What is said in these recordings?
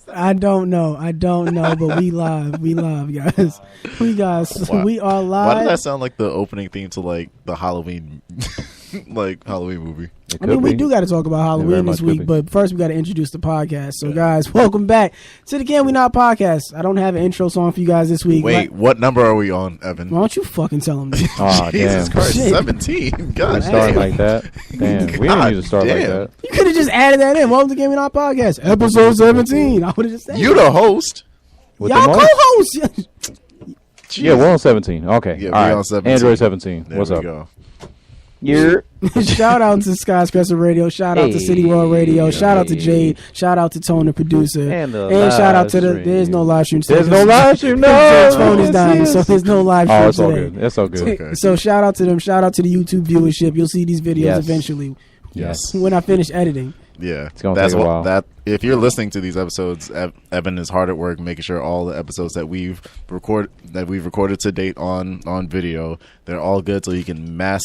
I don't know, but we live, guys. We are live. Why does that sound like the opening theme to like the Halloween, like Halloween movie? I mean, we do got to talk about Halloween this week, but first we got to introduce the podcast. So, guys, welcome back to the Can We Not podcast. I don't have an intro song for you guys this week. Wait, what number are we on, Evan? Why don't you fucking tell them? Oh, Jesus Christ, Shit. 17. God, start like that. Damn, we didn't need to start like that. You could have just added that in. Welcome to the Can We Not podcast, episode 17. I would have just said you the host. With y'all the most? co-hosts. Yeah, we're on 17. Okay, Yeah, all we're right. on 17. Android 17. There What's we up? go. Shout out to Skyscraper Radio. Shout out to City World Radio. Shout out to Jade. Shout out to Tone, the producer. And shout out to the. stream. There's no live stream. There's no live stream. No, His phone is dying, so there's no live stream Oh, it's all today. good. That's all good. Okay. So shout out to them. Shout out to the YouTube viewership. You'll see these videos Yes. eventually Yes. when I finish editing. Yeah, It's gonna that's take a what while. that. If you're listening to these episodes, Evan is hard at work making sure all the episodes that we've recorded to date on video, they're all good, so you can mass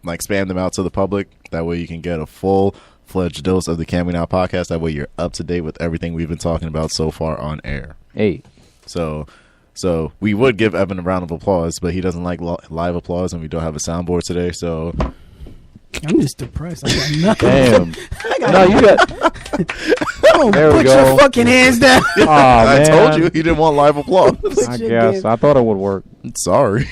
like spam them out to the public. That way, you can get a full-fledged dose of the Can We Now podcast. That way, you're up to date with everything we've been talking about so far on air. Hey, So we would give Evan a round of applause, but he doesn't like live applause, and we don't have a soundboard today. So I'm just depressed. I got nothing. damn. No, you got. There we Put go. your fucking hands down. Oh, I man. told you he didn't want live applause. I guess I thought it would work Sorry.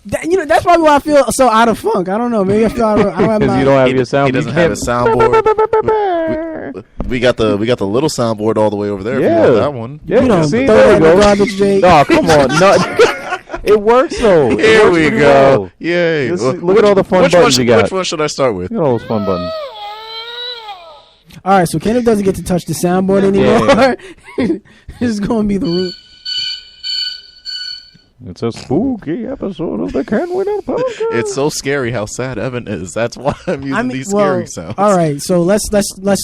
That's probably why I feel so out of funk. I don't know. Maybe I feel I don't have because my. you don't have your sound. He doesn't have a soundboard. We got the little soundboard all the way over there. If you Yeah. want that one. Yeah, You don't see, throw there that we in the go. garbage, Jake. Oh, come on. No, it works though. It Here works we pretty go. well. Yay! Look at all the fun buttons you got. Which one should I start with? Look at all those fun buttons. All right, so Kenneth doesn't get to touch the soundboard anymore. This is going to be the root. It's a spooky episode of the Can We Not podcast. It's so scary how sad Evan is. That's why I'm using these scary sounds. All right, so let's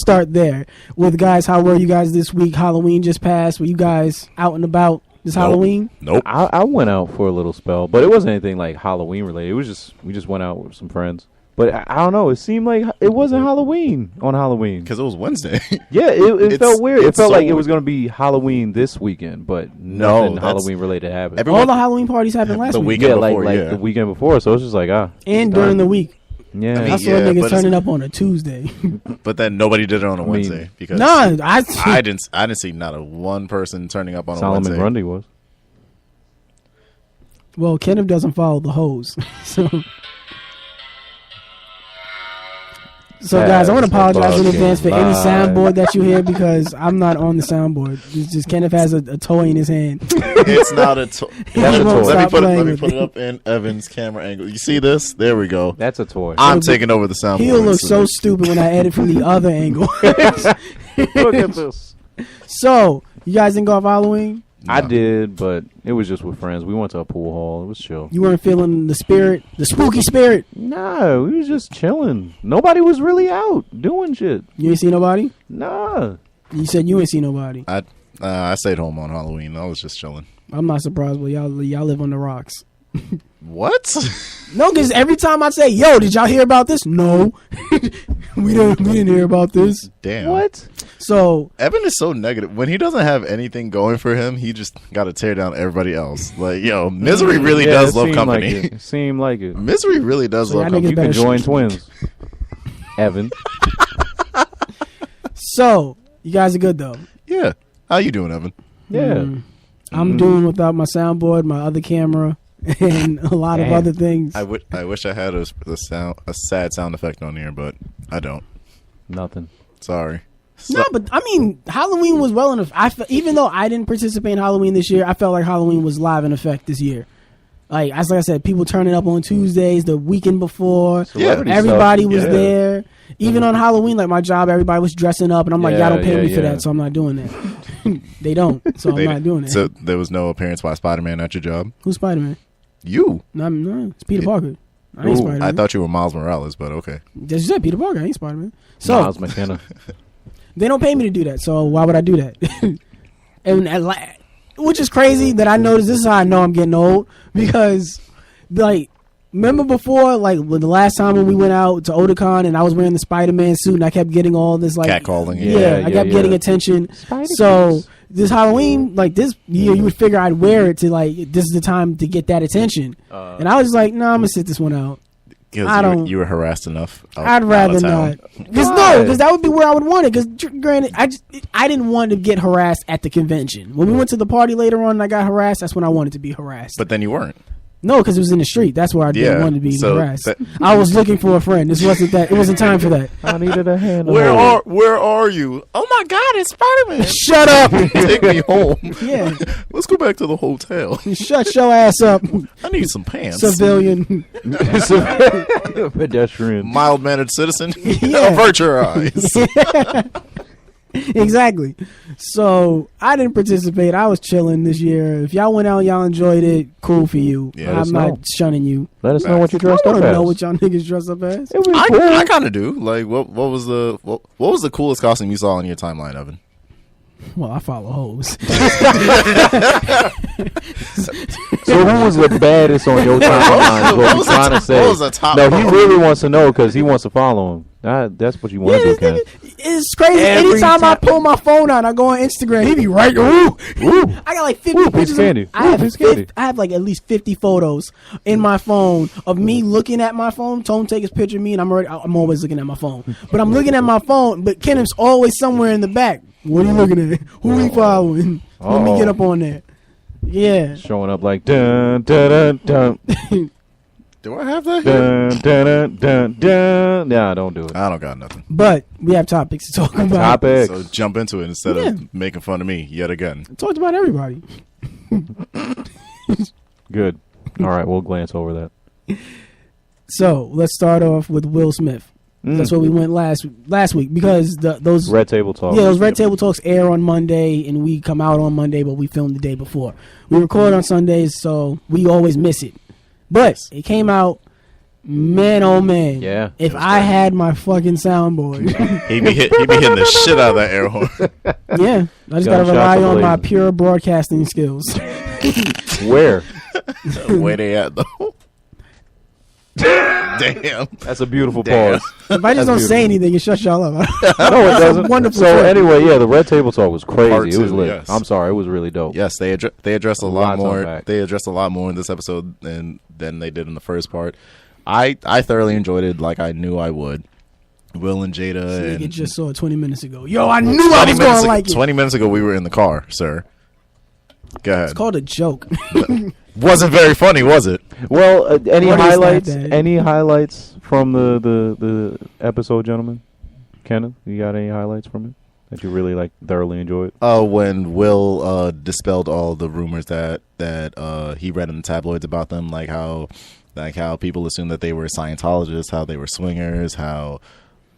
start there with guys. How were you guys this week? Halloween just passed. Were you guys out and about this Halloween? Nope. I went out for a little spell, but it wasn't anything like Halloween related. It was just we just went out with some friends. But I don't know. It seemed like it wasn't Halloween on Halloween. Because it was Wednesday. Yeah, it felt weird. It it's felt so like it weird. was going to be Halloween this weekend, but No, nothing that's- Halloween related happened. All the Halloween parties happened last The week. weekend Yeah, before, like the weekend before. So it's just like And during the week. yeah. I mean, I saw yeah, niggas but turning up on a Tuesday. But then nobody did it on a mean, Wednesday because Nah, I didn't see not a one person turning up on a Solomon Wednesday. Grundy was. Well, Kenneth doesn't follow the hose. So guys, I want to apologize in advance for any soundboard that you hear because I'm not on the soundboard. It's just Kenneth has a toy in his hand. It's not a toy. That's a toy. Stop playing Let me with put me. it up in Evan's camera angle. You see this? There we go. That's a toy. I'm taking over the soundboard. He'll look so stupid when I edit from the other angle. Look at this. So, you guys didn't go off Halloween? I did, but it was just with friends. We went to a pool hall. It was chill. You weren't feeling the spirit, the spooky spirit? No, we was just chilling. Nobody was really out doing shit. You ain't see nobody? Nah. You said you ain't see nobody. I stayed home on Halloween. I was just chilling. I'm not surprised, but y'all live on the rocks. What? No, because every time I say, "Yo, did y'all hear about this?" No, we didn't hear about this. Damn. What? So Evan is so negative. When he doesn't have anything going for him, he just got to tear down everybody else. Like, yo, Misery really Yeah, does it love seemed company. Like it. Seemed like it. Misery really does So love y'all niggas company. You better can join sh- twins. Evan. So you guys are good though. Yeah. How you doing, Evan? Yeah. I'm doing without my soundboard, my other camera, and a lot of Damn. other things. I wish I had a sad sound effect on here, but I don't. Nothing. Sorry. No, but I mean, Halloween was well enough. Even though I didn't participate in Halloween this year, I felt like Halloween was live in effect this year. Like I said, people turning up on Tuesdays, the weekend before. Celebrity Everybody stuff. was Yeah. there. Even on Halloween, like my job, everybody was dressing up, and I'm like, y'all don't pay me for that, so I'm not doing that. They don't, so I'm not doing it. So there was no appearance by Spider-Man at your job? Who's Spider-Man? You. No, it's Peter Parker. I ain't Ooh, Spider-Man. I thought you were Miles Morales, but okay. Just said Peter Parker. I ain't Spider-Man. So Miles McKenna. they don't pay me to do that, so why would I do that? which is crazy that I noticed. This is how I know I'm getting old, because like remember before, like when the last time when we went out to Otakon and I was wearing the Spider-Man suit and I kept getting all this like Catcalling. I kept getting attention. So this Halloween, like this year, you would figure I'd wear it to like this is the time to get that attention. And I was like, no, I'm gonna sit this one out. I don't. You were harassed enough. I'd rather not. Because that would be where I would want it. Because granted, I didn't want to get harassed at the convention. When we went to the party later on and I got harassed, that's when I wanted to be harassed. But then you weren't. No, because it was in the street. That's where I didn't want to be harassed. I was looking for a friend. This wasn't that. It wasn't time for that. I needed a hand. Where are you? Oh my God, it's Spider-Man. Shut up. Take me home. Yeah. Let's go back to the hotel. Shut your ass up. I need some pants. Civilian. Pedestrian. Mild-mannered citizen. Yeah. Avert your eyes. Exactly. So I didn't participate. I was chilling this year. If y'all went out, y'all enjoyed it. Cool for you. Yeah, I'm not shunning you. Let us know what you dressed I up don't as. know what y'all niggas dress up as. It was cool. I kind of do. Like, what was the coolest costume you saw on your timeline, Evan? Well, I follow hoes. So who was the baddest on your timeline? Is what we trying to say. What was the top? No, he really wants to know because he wants to follow him. That's what you want to do, Ken. It's crazy. Every Anytime I time. pull my phone out, I go on Instagram. He be right. Ooh. I got like 50 Ooh, piece pictures. of candy. I have Ooh, piece of candy. I have like at least 50 photos in my phone of me looking at my phone. Tone take his picture of me, and I'm always looking at my phone. But I'm looking at my phone. But Kenneth's always somewhere in the back. What are you looking at? Who are you following? Let me get up on that. Yeah. Showing up like dun dun dun dun Do I have that here? dun dun dun dun. Nah, don't do it. I don't got nothing. But we have topics to talk about. Topics. So jump into it instead of making fun of me yet again. Talked about everybody. Good. All right, we'll glance over that. So let's start off with Will Smith. That's where we went last week because those Red Table Talk. Yeah, those Red Table Talks air on Monday and we come out on Monday, but we film the day before. We record on Sundays, so we always miss it. But it came out, man, oh man. Yeah. If I had my fucking soundboard. He'd be hitting the shit out of that air horn. Yeah. I just got to Gunshots rely on ablaze. my pure broadcasting skills. Where? Where they at though? Damn. That's a beautiful Damn. pause. If I just don't say anything, it shuts y'all up. No, it doesn't. Wonderful So show. anyway, yeah, the Red Table Talk was crazy. Part It was two, lit. yes. I'm sorry, it was really dope. Yes, they addressed a lot Lots more. unpacked. They addressed a lot more in this episode than they did in the first part. I thoroughly enjoyed it, like I knew I would. Will and Jada. Nigga And just saw it 20 minutes ago. Yo, I knew I was going to like it. 20 minutes ago, we were in the car, sir. Go ahead. It's called a joke. Wasn't very funny, was it? Well, any What is highlights? that? Any highlights from the episode, gentlemen? Kenneth, you got any highlights from it that you really thoroughly enjoyed? When Will dispelled all the rumors that he read in the tabloids about them, like how people assumed that they were Scientologists, how they were swingers, how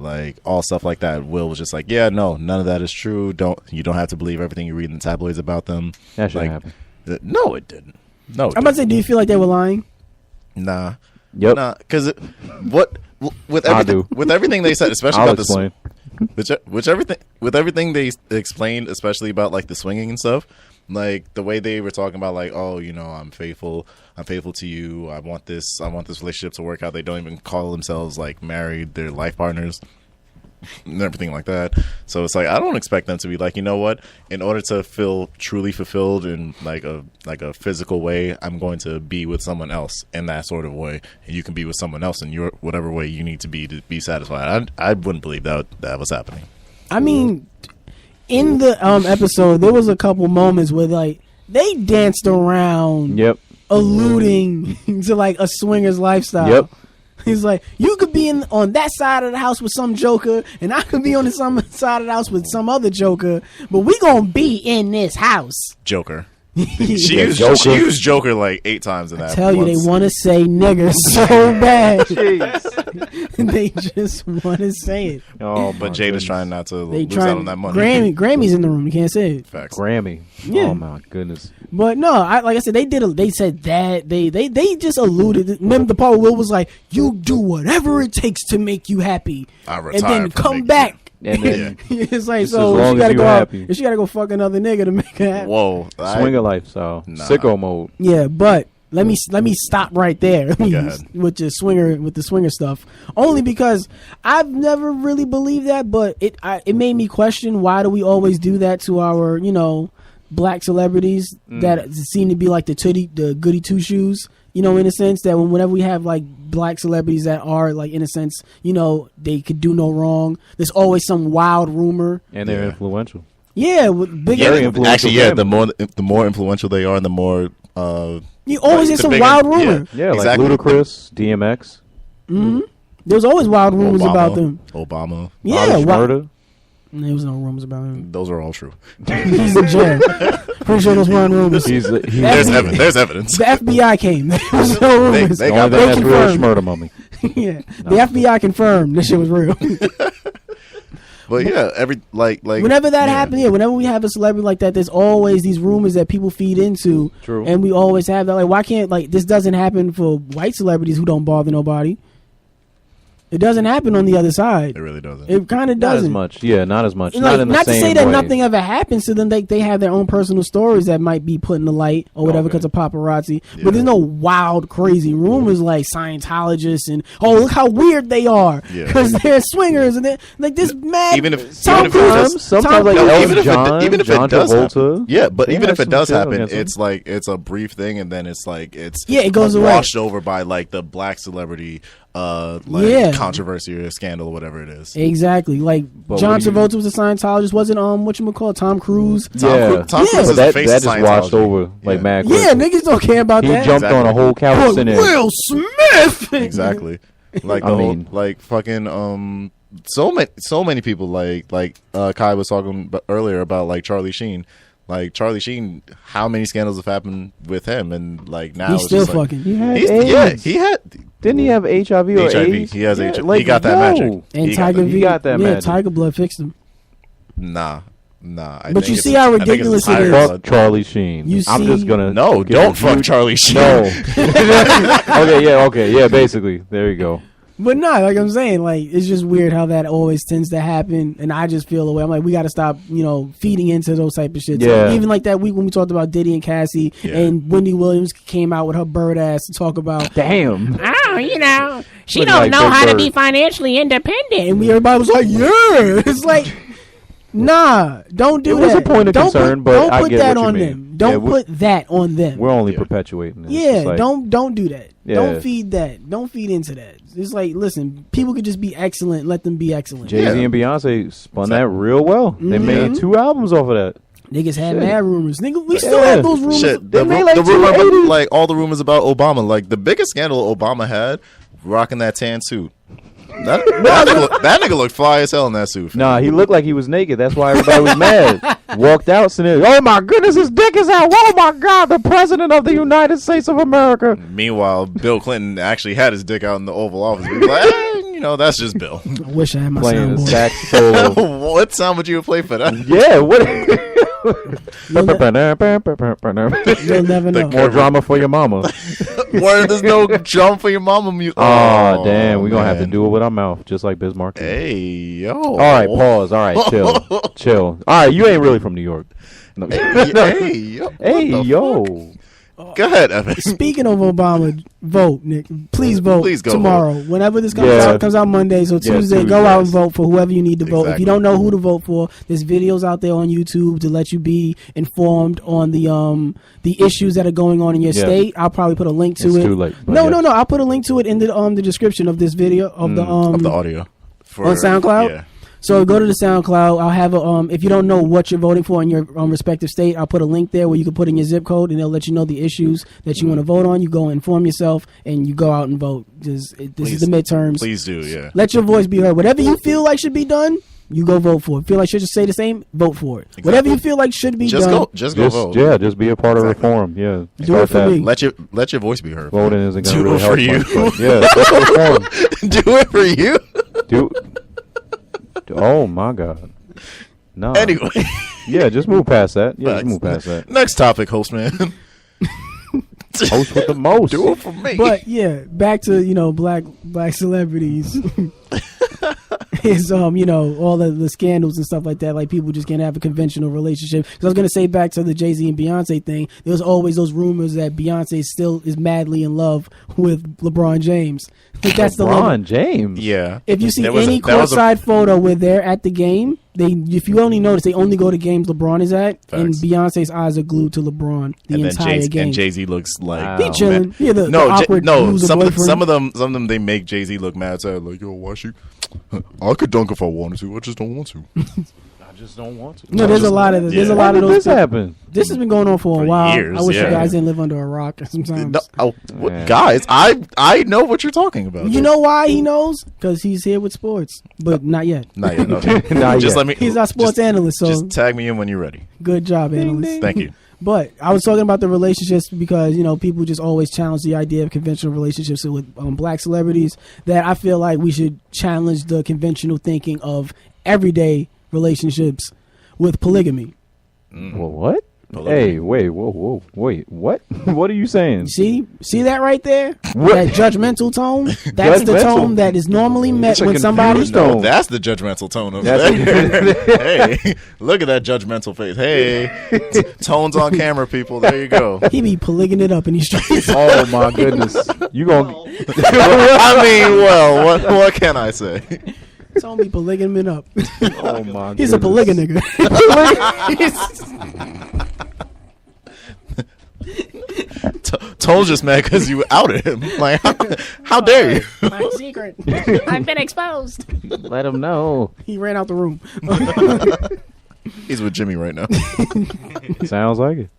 like all stuff like that. Will was just like, yeah, no, none of that is true. You don't have to believe everything you read in the tabloids about them. That shouldn't Like, happen. No, it didn't. No, it I'm about to say, do you feel like they were lying? Nah. Yep. Nah, because with I everything do. with everything they said, especially I'll about explain. with everything they explained, especially about like the swinging and stuff, like the way they were talking about like, oh, you know, I'm faithful to you. I want this relationship to work out. They don't even call themselves like married. They're life partners and everything like that. So it's like I don't expect them to be like, you know what, in order to feel truly fulfilled in like a physical way, I'm going to be with someone else in that sort of way, and you can be with someone else in your whatever way you need to be satisfied. I wouldn't believe that was happening. I mean, in the episode, there was a couple moments where like they danced around, Yep. alluding to like a swinger's lifestyle. Yep. He's like, you could be on that side of the house with some joker, and I could be on the some side of the house with some other joker, but we gonna be in this house. Joker. Yeah, She used Joker like 8 times in that. Tell you, they once. want to say nigger so bad. They just want to say it. Oh, But my Jada's goodness. trying not to They lose out on that money. Grammy's in the room. You can't say it. Facts. Grammy. Yeah. Oh my goodness. But no, like I said, they said that they just alluded. Remember the part where Will was like, "You do whatever it takes to make you happy, I and retire then from come making back." And then It's like, Just so as long she as gotta you go out, happy. she gotta go fuck another nigga to make her happy. Whoa. swinger lifestyle, Nah. sicko mode. Yeah, but Let me stop right there ahead. with the swinger stuff. Only because I've never really believed that, but it made me question, why do we always do that to our, you know, black celebrities that seem to be like the goody two shoes, you know, in a sense that whenever we have like black celebrities that are like, in a sense, you know, they could do no wrong, there's always some wild rumor, And they're influential. yeah, with big Very influential Actually, yeah. family. The more influential they are, and the more you always like, get the some bigger- wild rumor. Yeah, exactly. like Ludacris, DMX, There's always wild rumors Obama, about them. Obama. Yeah, Bobby wi- Shmurda. there was no rumors about him. Those are all true. He's in jail. Pretty sure those weren't rumors. He's There's evidence. The FBI came. There was no rumors. They the got only thing that. that's real is confirmed. Shmurda mummy. Yeah, the FBI confirmed this shit was real. But yeah, like Whenever that yeah. happens, yeah, whenever we have a celebrity like that, there's always these rumors that people feed into. True. And we always have that. Like, why can't, like, this doesn't happen for white celebrities who don't bother nobody? It doesn't happen on the other side. It really doesn't. It kind of Not doesn't. as much. Yeah, not as much. And, Not like, in the not to same say that way. nothing ever happens to them. They have their own personal stories that might be put in the light or whatever Okay. because of paparazzi. Yeah. But there's no wild, crazy rumors like Scientologists and, oh, look how weird they are Yeah. because they're swingers and they're like this mad. even if Tom it Cruise- does- Sometimes like Tom Cruise- Elton even if John, even if John it does Travolta. happen, yeah, but They even have if it some does shit happen, against them. it's like it's a brief thing, and then it's like it's It goes away. washed over by like the black celebrity like Yeah. controversy or scandal or whatever it is. Exactly. Like But John what do you- Travolta was a Scientologist. Wasn't whatchamacallit, Tom Cruise? Tom Yeah. Cruise, Tom Yeah. Cruise But is that face just of washed Scientology. over like Yeah. mad. Yeah, quick. niggas don't care about He that. jumped on a whole Look, Calvin in. Will Smith. Exactly. Like the I whole, mean- like fucking so many people like Kai was talking about earlier about like Charlie Sheen. Like Charlie Sheen, how many scandals have happened with him, and like now He's it's still just like, fucking. He had He's, AIDS. yeah, he had Didn't he have HIV or HIV. AIDS? He has Yeah, HIV. like, He got that yo. magic. And He got Tiger that- V. he got that yeah, magic. Tiger Blood fixed him. Nah. But think you it's see a- how I think it's a ridiculous it Tiger is. Blood. Fuck Charlie Sheen. You I'm see- just gonna No, give don't a fuck huge- Charlie Sheen. No. Okay, basically. There you go. But not like I'm saying, like it's just weird how that always tends to happen, and I just feel the way. I'm like, we got to stop, feeding into those type of shit. Yeah. So even like that week when we talked about Diddy and Cassie, Yeah. and Wendy Williams came out with her bird ass to talk about, Damn. Oh, she Looking don't like know Big how to Bird. be financially independent. and everybody was like, yeah, it's like. Nah, don't do It that. was a point of Don't concern, put, but don't I put get that what you on mean. them. Don't Yeah, we- put that on them. We're only Yeah. perpetuating this. Yeah, It's like, don't do that. Yeah. Don't feed that. Don't feed into that. It's like, listen, people could just be excellent. Let them be excellent. Jay-Z Yeah. and Beyonce spun that real well. They Mm-hmm. made 2 albums off of that. Niggas had Shit. mad rumors. Nigga, we still Yeah. have those rumors. Shit, They the, made ru- like the rumor, 280. like all the rumors about Obama, like the biggest scandal Obama had, rocking that tan suit. That nigga looked fly as hell in that suit. Nah, he looked like he was naked. That's why everybody was mad. Walked out, sitting there, oh my goodness, his dick is out. Oh my God, the president of the United States of America. Meanwhile, Bill Clinton actually had his dick out in the Oval Office. He was like, that's just Bill. I wish I had my Playing a soundboard. sax solo. What sound would you play for that? Yeah, what? You'll never know. More drama for your mama. Where there's no drum for your mama music. Oh, damn, we're going to have to man. do it with our mouth, just like Bismarck. Hey, yo. All right, pause. All right, chill. All right, you ain't really from New York. No. Hey, yo. Hey, What the yo. fuck? Go ahead, Evan. Speaking of Obama, vote, Nick. Please vote Please go tomorrow. Whenever this comes Yeah. out, comes out Monday. So Yeah, Tuesday, Tuesday, go out and yes. vote for whoever you need to vote. If Exactly. you don't know who to vote for, there's videos out there on YouTube to let you be informed on the issues that are going on in your Yeah. state. I'll probably put a link to It's it. too late, but No, yes. no. I'll put a link to it in the description of this video of the Of the audio. For, on SoundCloud? Yeah. So go to the SoundCloud. I'll have a if you don't know what you're voting for in your respective state, I'll put a link there where you can put in your zip code and they'll let you know the issues that you want to vote on. You go and inform yourself and you go out and vote. This is Please. the midterms. Please do, yeah. Let your voice be heard. Whatever you feel like should be done, you go vote for it. Feel like should just say the same, vote for it. Whatever you feel like should be Just done. go vote. Just be a part of Exactly. reform. Yeah, Do Start it for that. me. Let your voice be heard. Voting isn't going to Do really it help for you. much, but yeah, that's reform. Do it for you. Do. Oh my God. No. Anyway, Yeah, just move past that. Yeah, just Facts. move past that. next topic, host man. Host with the most. Do it for me. But yeah, back to black celebrities. is all the scandals and stuff like that. Like people just can't have a conventional relationship. Because I was gonna say back to the Jay-Z and Beyonce thing. There was always those rumors that Beyonce still is madly in love with LeBron James. Like that's the level. LeBron James. Yeah. If you see There was any there was courtside photo where they're at the game, if you only notice, they only go to games LeBron is at, and Facts. Beyonce's eyes are glued to LeBron the and then entire game. And Jay-Z looks like Wow. He chilling. Yeah, the no, awkward loser some boyfriend. of them they make Jay-Z look mad sad, like, yo, why she I could dunk if I wanted to, I just don't want to. I just don't want to. No, there's a lot of Yeah. a Why lot of did those. this happen? This has been going on for a For while. years, I wish yeah. you guys didn't live under a rock sometimes. No, Yeah. guys, I know what you're talking about. You know why he knows? Because he's here with sports, but not yet. Not yet. Okay. Not Just yet. let me. He's our sports just, analyst, so Just tag me in when you're ready. good job, analyst. Thank you. But I was talking about the relationships because people just always challenge the idea of conventional relationships with black celebrities. That I feel like we should challenge the conventional thinking of everyday relationships with polygamy. Well, what? Polygamy. Hey, wait, wait, what? What are you saying? See that right there? What? That judgmental tone. That's the Judgmental? tone that is normally met It's a when somebody. confused No, tone. that's the judgmental tone of That's- Hey, look at that judgmental face. Hey, tones on camera, people. There you go. He be polygaming it up in these streets. Oh my goodness! You gonna? I mean, well, what can I say? Tone be polygaming it up. Oh my! He's a goodness. polygamy Tone's just mad because you outed him. Like, how dare you? My secret. I've been exposed. Let him know. He ran out the room. He's with Jimmy right now. Sounds like it.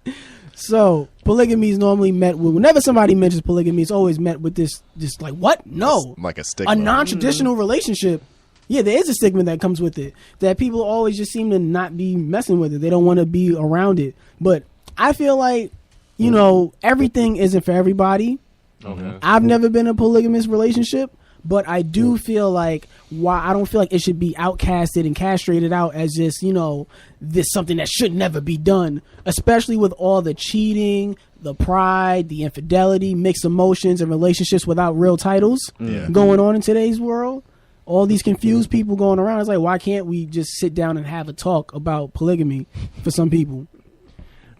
So polygamy is normally met with whenever somebody mentions polygamy, it's always met with this like what? No, Like a stigma. a non-traditional relationship. Yeah, there is a stigma that comes with it that people always just seem to not be messing with it. They don't want to be around it. But I feel like everything isn't for everybody. Okay. I've never been in a polygamous relationship, but I do feel like I don't feel like it should be outcasted and castrated out as just, this something that should never be done, especially with all the cheating, the pride, the infidelity, mixed emotions and relationships without real titles Yeah. going on in today's world. All these confused people going around. It's like, why can't we just sit down and have a talk about polygamy for some people?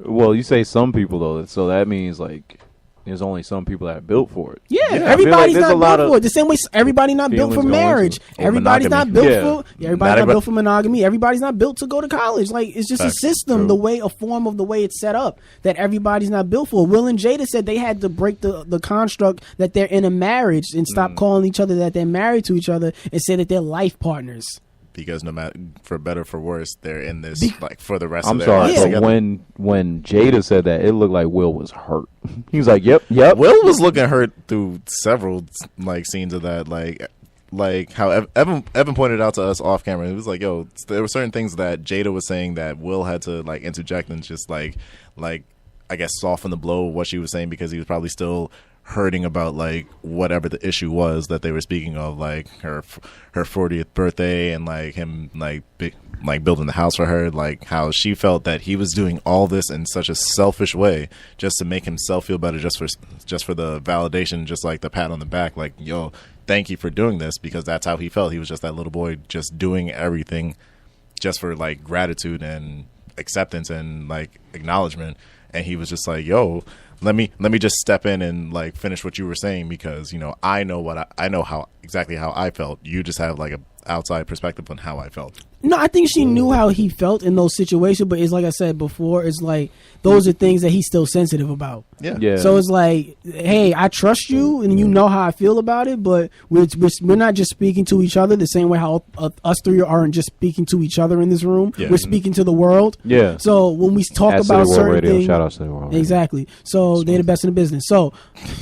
Well, you say some people though, so that means like there's only some people that are built for it. Yeah, I feel everybody's like there's a not lot built of for it. The same way everybody's not built for feelings going into marriage. it. Or Everybody's monogamy. not built Yeah. for. Everybody's Not not everybody- built for monogamy. Everybody's not built to go to college. Like it's just Facts. a system, True. a form of the way it's set up that everybody's not built for. Will and Jada said they had to break the construct that they're in a marriage and stop calling each other that they're married to each other and say that they're life partners. Because no matter, for better or for worse, they're in this like for the rest I'm of their sorry, lives Yeah. but together. when Jada said that, it looked like Will was hurt. He was like, "Yep." Will was looking hurt through several like scenes of that, like how Evan pointed out to us off camera. It was like, yo, there were certain things that Jada was saying that Will had to like interject and just like I guess soften the blow of what she was saying because he was probably still hurting about like whatever the issue was that they were speaking of, like her 40th birthday and like him like building the house for her, like how she felt that he was doing all this in such a selfish way just to make himself feel better, just for the validation, just like the pat on the back, like, yo, thank you for doing this, because that's how he felt. He was just that little boy just doing everything just for like gratitude and acceptance and like acknowledgement. And he was just like, yo, let me just step in and like finish what you were saying, because I know I know how exactly how I felt. You just have like a outside perspective on how I felt. No, I think she knew how he felt in those situations, but it's like I said before, it's like those are things that he's still sensitive about. Yeah. So it's like, hey, I trust you, and you know how I feel about it, but we're not just speaking to each other the same way how us three aren't just speaking to each other in this room. Yeah. We're speaking to the world. Yeah. So when we talk At about City World certain Radio. things, Shout out to City World Radio. exactly. So they're the best in the business. So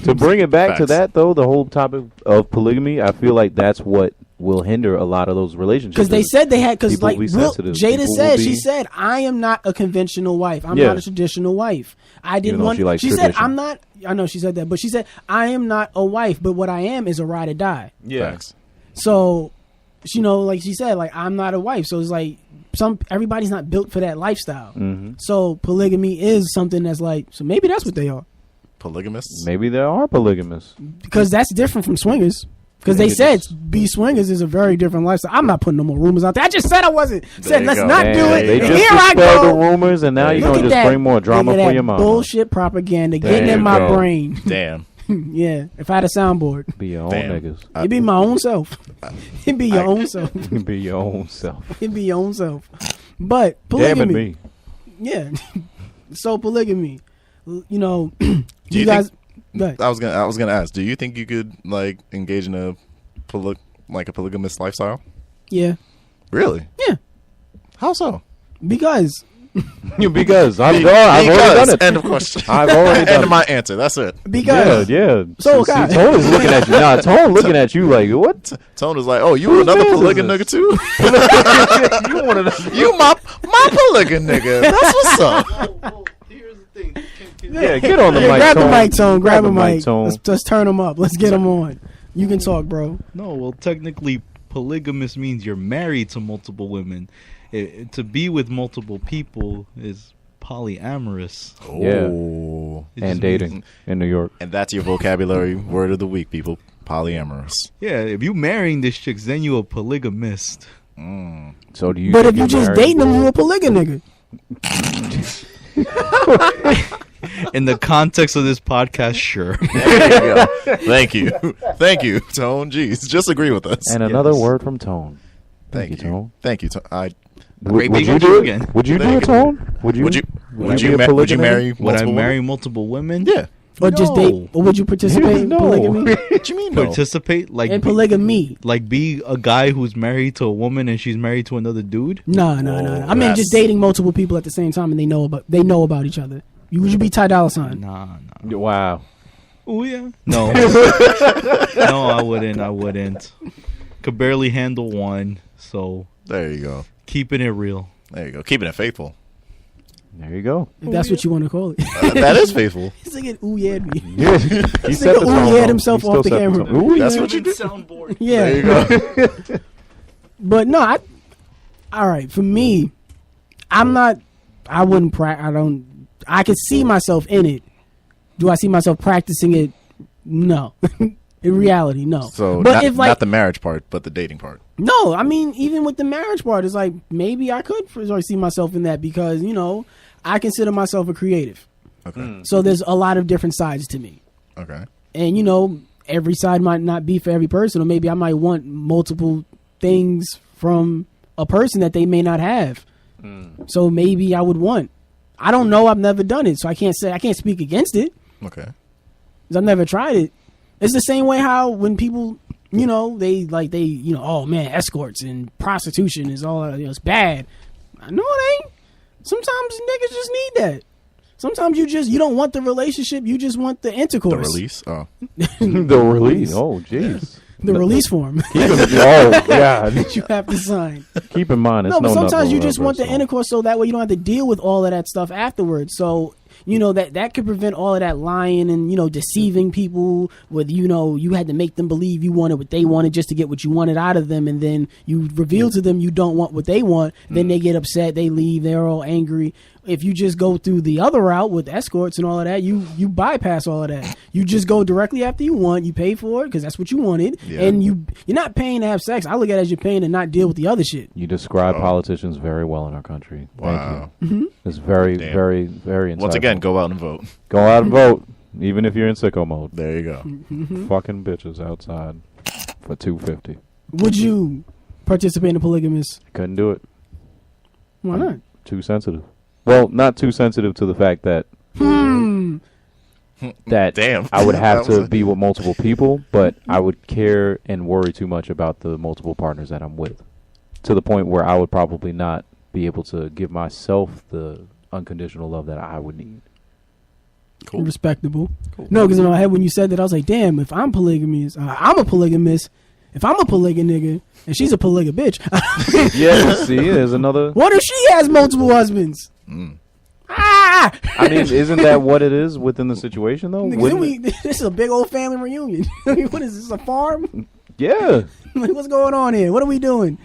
To bring it back to Facts. that though, the whole topic of polygamy, I feel like that's what will hinder a lot of those relationships. because they said they had, because People like will be Will, sensitive. Jada People said, will she be- said, I am not a conventional wife. I'm Yeah. not a traditional wife. I didn't though want. she likes She said, tradition. I'm not. I know she said that, but she said, I am not a wife, but what I am is a ride or die. yeah. Facts. So, like she said, like I'm not a wife. So it's like everybody's not built for that lifestyle. Mm-hmm. So polygamy is something that's like, so maybe that's what they are, Polygamists. Maybe there are polygamists. because that's different from swingers. Because they said be swingers is a very different lifestyle. I'm not putting no more rumors out there. I just said I wasn't. Said you let's go. not do it. They And just here I dispelled the go. rumors, and now you're Look gonna at just that. bring more drama Look at for that your mama. bullshit propaganda There getting in you my go. brain. Damn. Yeah, if I had a soundboard, Be your own Damn. niggas. it'd be my own self. It'd be your own self. Be your own self. It'd be your own self. But Damn polygamy, me. yeah. So polygamy, you know, do you you guys? think- Go ahead. I was gonna ask. Do you think you could like engage in a polygamous lifestyle? Yeah, Really? yeah. How so? Because Because I've already done it. End of question. I've already done End of it. my answer. That's it. because Yeah. So, See, guys- Tone is looking at you. Nah, Tone looking at you like, what? Tone was like, "Oh, you Whose another man is polygamous this? nigga too? You one of them. You my polygamous nigga. That's what's up." Yeah, get on the yeah, mic, grab Tone. the mic, Tone. Grab the a mic. Tone. Let's turn them up. Let's get them on. You can talk, bro. No, well, technically, polygamous means you're married to multiple women. To be with multiple people is polyamorous. Oh. It And just dating means- in New York. And that's your vocabulary word of the week, people. Polyamorous. Yeah, if you marrying this chicks, then you a polygamist. So do you? But think if you you're just married? dating them, you a polygamy nigga. In the context of this podcast, sure. There you go. Thank you. Thank you, Tone. Jeez, just agree with us. And another Yes. word from Tone. Thank you. Tone. Thank you, Tone. Great Would being you with do you it again. Would you There do you it, go. Tone? Would you? Would you Would you be a would you polygamy? marry Would I multiple marry women? multiple women? Yeah. Or just No. date? Or would you participate in No. polygamy? What you mean? No? Participate like In polygamy? like be a guy who's married to a woman and she's married to another dude. No. I mean, that's- just dating multiple people at the same time, and they know about each other. Would you be Ty Dolla $ign? Nah. Wow. Oh yeah. No. No, I wouldn't. Could barely handle one, so There you go. keeping it real. There you go. Keeping it faithful. There you go. If that's what you want to call it. That is faithful. He's like, ooh, yeah, me. He set the ooh, tone. he had though. himself He off still the set camera. tone. Ooh, That's yeah. what you do. Soundboard. Yeah. There you go. But no, all right, for me, I could see myself in it. Do I see myself practicing it? No. In reality, no. So but if not the marriage part, but the dating part. no, I mean, even with the marriage part, it's like maybe I could see myself in that because, I consider myself a creative. Okay. So there's a lot of different sides to me. Okay. And, every side might not be for every person, or maybe I might want multiple things from a person that they may not have. So maybe I would want. I don't know. I've never done it, so I can't speak against it Okay. because I've never tried it. It's the same way how when people, oh man, escorts and prostitution is all, it's bad. No, it ain't. Sometimes niggas just need that. Sometimes you don't want the relationship, you just want the intercourse. The release. Oh. The release. Oh, jeez. The release form Oh, God. that you have to sign. Keep in mind, it's No, but sometimes knuckle you just rubber, want the so- intercourse so that way you don't have to deal with all of that stuff afterwards. So, that could prevent all of that lying and, deceiving people with, you had to make them believe you wanted what they wanted just to get what you wanted out of them. And then you reveal to them you don't want what they want. Then they get upset. They leave. They're all angry. If you just go through the other route with escorts and all of that, you bypass all of that. You just go directly after you want. You pay for it because that's what you wanted. Yeah. And you're not paying to have sex. I look at it as you're paying to not deal with the other shit. You describe politicians very well in our country. Wow. Thank you. It's very, Damn. very, very insightful. Once again, go out and vote. Go out and vote, even if you're in sicko mode. There you go. Fucking bitches outside for $2.50. Would you participate in a polygamous? Couldn't do it. Why not? Too sensitive. Well, not too sensitive to the fact that that Damn. I would have That was to a- be with multiple people, but I would care and worry too much about the multiple partners that I'm with, to the point where I would probably not be able to give myself the unconditional love that I would need. Cool. Respectable. No, because in my head when you said that, I was like, damn, if I'm polygamous, I'm a polygamist. If I'm a polygam nigga and she's a polygam bitch, Yeah, see, there's another. what if she has multiple husbands? Ah! I mean, isn't that what it is within the situation, though? Nigga, Wouldn't then it- this is a big old family reunion. I mean, what is this, a farm? Yeah. Like, what's going on here? What are we doing?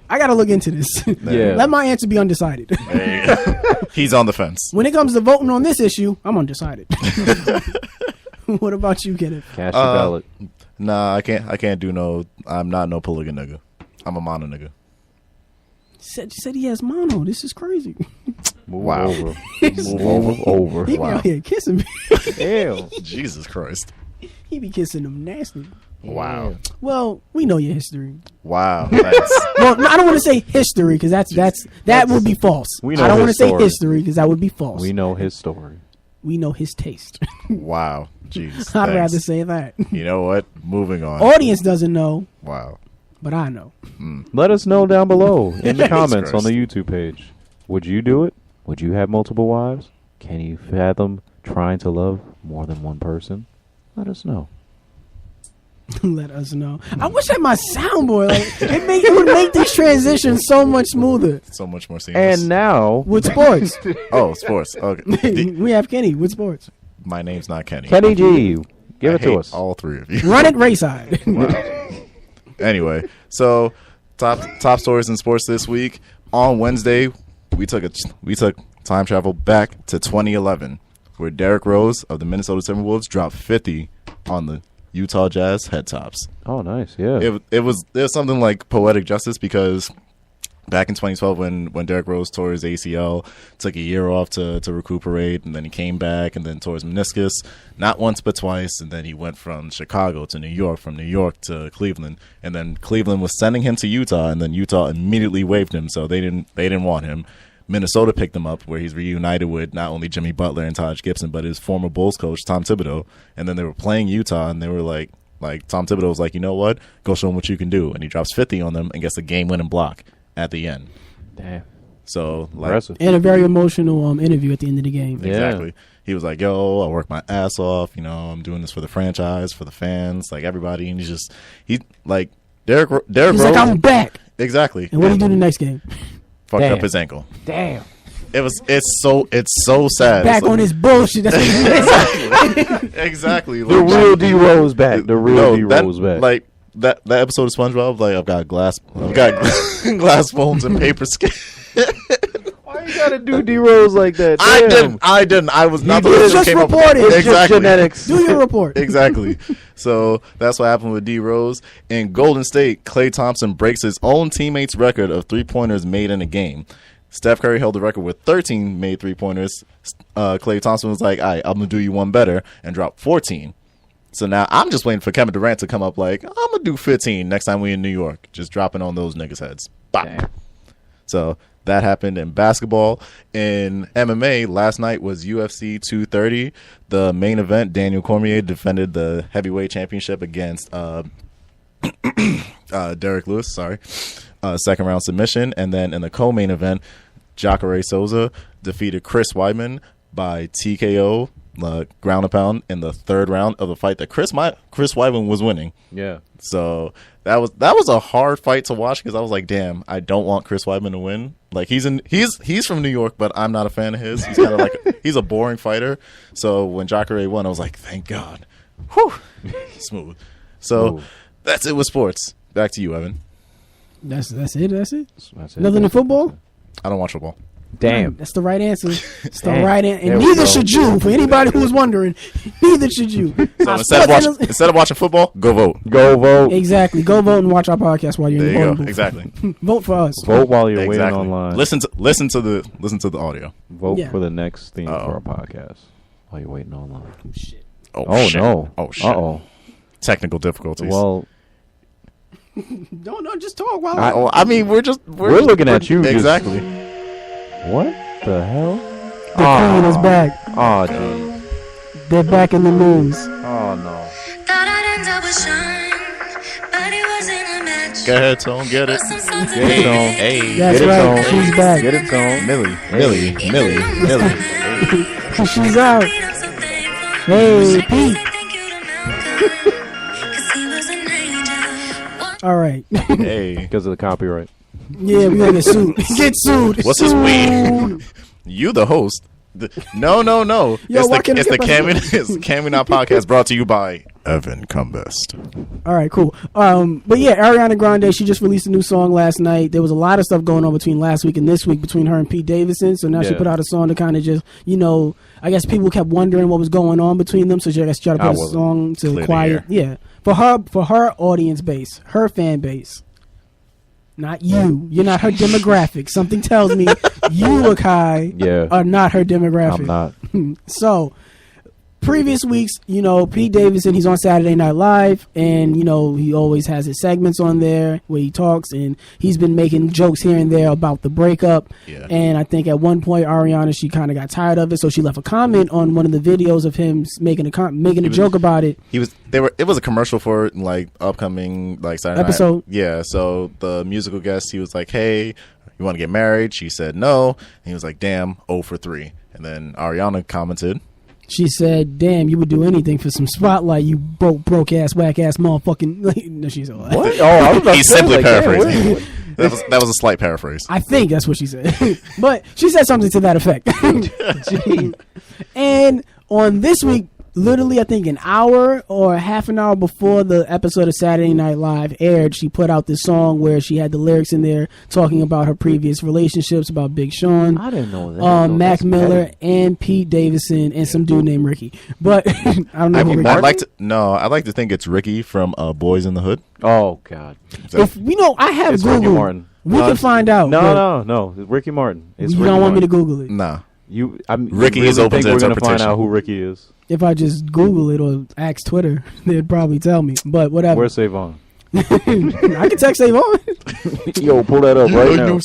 I got to look into this. Yeah. Let my answer be undecided. There you go. He's on the fence. When it comes to voting on this issue, I'm undecided. What about you, Kenneth? Cast your ballot. Nah, I can't do no. I'm not no polygamy nigga. I'm a mono nigga. Said he has mono. This is crazy. Move Wow. over. Move over. He be Wow. out here kissing me. Ew. Jesus Christ. He be kissing them nasty. Wow. Well, we know your history. Wow. That's, Well, no, I don't want to say history because that would be false. We know I don't want to his say story. history because that would be false. We know his story. We know his taste. wow. Jeez. I'd thanks. rather say that. You know what? Moving on. Audience doesn't know, Wow. but I know. Let us know down below in the Jesus comments on Christ. the YouTube page. Would you do it? Would you have multiple wives? Can you fathom trying to love more than one person? Let us know. Let us know. I wish I had my soundboard. Like, it would make this transition so much smoother. So much more seamless. And now, With sports, oh, sports. Okay. we have Kenny with sports. My name's not Kenny. Kenny G, give I it to hate us. all three of you. Run it Rayside. Anyway, so top stories in sports this week. On Wednesday, we took time travel back to 2011, where Derrick Rose of the Minnesota Timberwolves dropped 50 on the Utah Jazz head tops. Oh, nice. Yeah. It was something like poetic justice because back in 2012 when Derrick Rose tore his ACL, took a year off to recuperate, and then he came back and then tore his meniscus, not once but twice, and then he went from Chicago to New York, from New York to Cleveland, and then Cleveland was sending him to Utah, and then Utah immediately waived him, so they didn't want him. Minnesota picked him up, where he's reunited with not only Jimmy Butler and Taj Gibson, but his former Bulls coach, Tom Thibodeau. And then they were playing Utah, and they were like Tom Thibodeau was like, you know what? Go show him what you can do. And he drops 50 on them and gets a game-winning block at the end. Damn. So, like, Impressive. And a very emotional interview at the end of the game. Yeah. exactly. He was like, yo, I work my ass off. You know, I'm doing this for the franchise, for the fans, like everybody. And Derrick He's Rose. like, I'm back. Exactly. And what do you do the next game? Fucked Damn. up his ankle. Damn. It's so sad. Back It's like- on his bullshit. That's what he is. Exactly. The real D Rose back. The real D Rose back. Like that episode of SpongeBob. Like I've got glass phones and paper skin. Why you gotta do D Rose like that? I didn't. I was not the did. one who Just came up with report it. It's Exactly. just genetics. Do your report. Exactly. So that's what happened with D Rose. In Golden State, Klay Thompson breaks his own teammate's record of 3-pointers made in a game. Steph Curry held the record with 13 made 3-pointers. Klay Thompson was like, all right, I'm going to do you one better, and dropped 14. So now I'm just waiting for Kevin Durant to come up like, I'm going to do 15 next time we in New York. Just dropping on those niggas' heads. Bop. Damn. So that happened in basketball. In MMA, last night was UFC 230. The main event, Daniel Cormier defended the heavyweight championship against Derek Lewis, second round submission. And then in the co-main event, Jacare Souza defeated Chris Weidman by TKO, ground and pound, in the third round of the fight that Chris Weidman was winning. Yeah. So that was a hard fight to watch because I was like, damn, I don't want Chris Weidman to win. Like he's from New York, but I'm not a fan of his. He's kind of like he's a boring fighter. So when Jacare won, I was like, thank God. Whew. Smooth. So Ooh. that's it with sports. Back to you, Evan. That's it. That's it. That's it. Nothing in football. I don't watch football. Damn. That's the right answer. It's the Damn. right answer. There And we neither go. should you. For anybody who was wondering, neither should you. So instead of watching football, go vote. Go vote. Exactly. Go vote and watch our podcast while you're There in the you voting go. booth. Exactly. Vote for us. Vote while you're waiting Exactly. online. Listen to the audio. Vote Yeah. for the next theme Uh-oh. for our podcast while you're waiting online. Oh, shit. No. Oh shit. Uh-oh. Technical difficulties. Well, No, just talk while I mean, we're looking at you just- Exactly. what the hell? the queen is back. Oh, jeez. They're back in the news. Oh, no. Thought I'd end up with Sean, but it wasn't a match. Go ahead, Tone. Get it. Some sons of Get it on. bitches. Hey. That's Get it right. on. She's back. Get it on. Millie. She's out. I'm so thankful. Hey, Pete. Thank you to Malcolm, 'cause he was an angel. All right. Hey. Because of the copyright. Yeah, we gonna get sued. Get sued. What's this Sued. weed? You the host. No. Yo, it's why the can't I it's the get Cammy Not podcast brought to you by Evan Cumbest. All right, cool. But yeah, Ariana Grande, she just released a new song last night. There was a lot of stuff going on between last week and this week between her and Pete Davidson. So now she Yeah. put out a song to kind of just, I guess people kept wondering what was going on between them. So she, I guess she tried to I put a wasn't. song to Clear the quiet. air. Yeah. for her audience base, her fan base. Not you. You're not her demographic. Something tells me you, Akai, are not her demographic. I'm not. So, previous weeks, Pete Davidson, he's on Saturday Night Live, and, he always has his segments on there where he talks, and he's been making jokes here and there about the breakup. Yeah. And I think at one point, Ariana, she kind of got tired of it, so she left a comment on one of the videos of him making a joke about it. It was a commercial for like upcoming like Saturday Episode. Night. Yeah. So the musical guest, he was like, "Hey, you want to get married?" She said no. And he was like, "Damn, 0 for 3." And then Ariana commented, She said, "Damn, you would do anything for some spotlight, you broke ass, whack ass motherfucking." No, she said, "What?" What? Oh, I was about he's to say, simply like, paraphrasing. That was a slight paraphrase. I think that's what she said. But she said something to that effect. And on this week, literally, I think an hour or half an hour before the episode of Saturday Night Live aired, she put out this song where she had the lyrics in there talking about her previous relationships, about Big Sean, I didn't know that. Mac Miller, and Pete Davidson, and some dude named Ricky. But I don't know who Ricky is. I'd like to think it's Ricky from Boys in the Hood. Oh God. If I have It's Ricky Google, Martin. we can find out. No. It's Ricky Martin. It's You Ricky don't want me to Martin. Google it. Nah. You Ricky really is open think to we're gonna find interpretation. out who Ricky is. If I just Google it or ask Twitter, they'd probably tell me. But whatever. Where's Savon? I can text Avon. Yo, pull that up right now.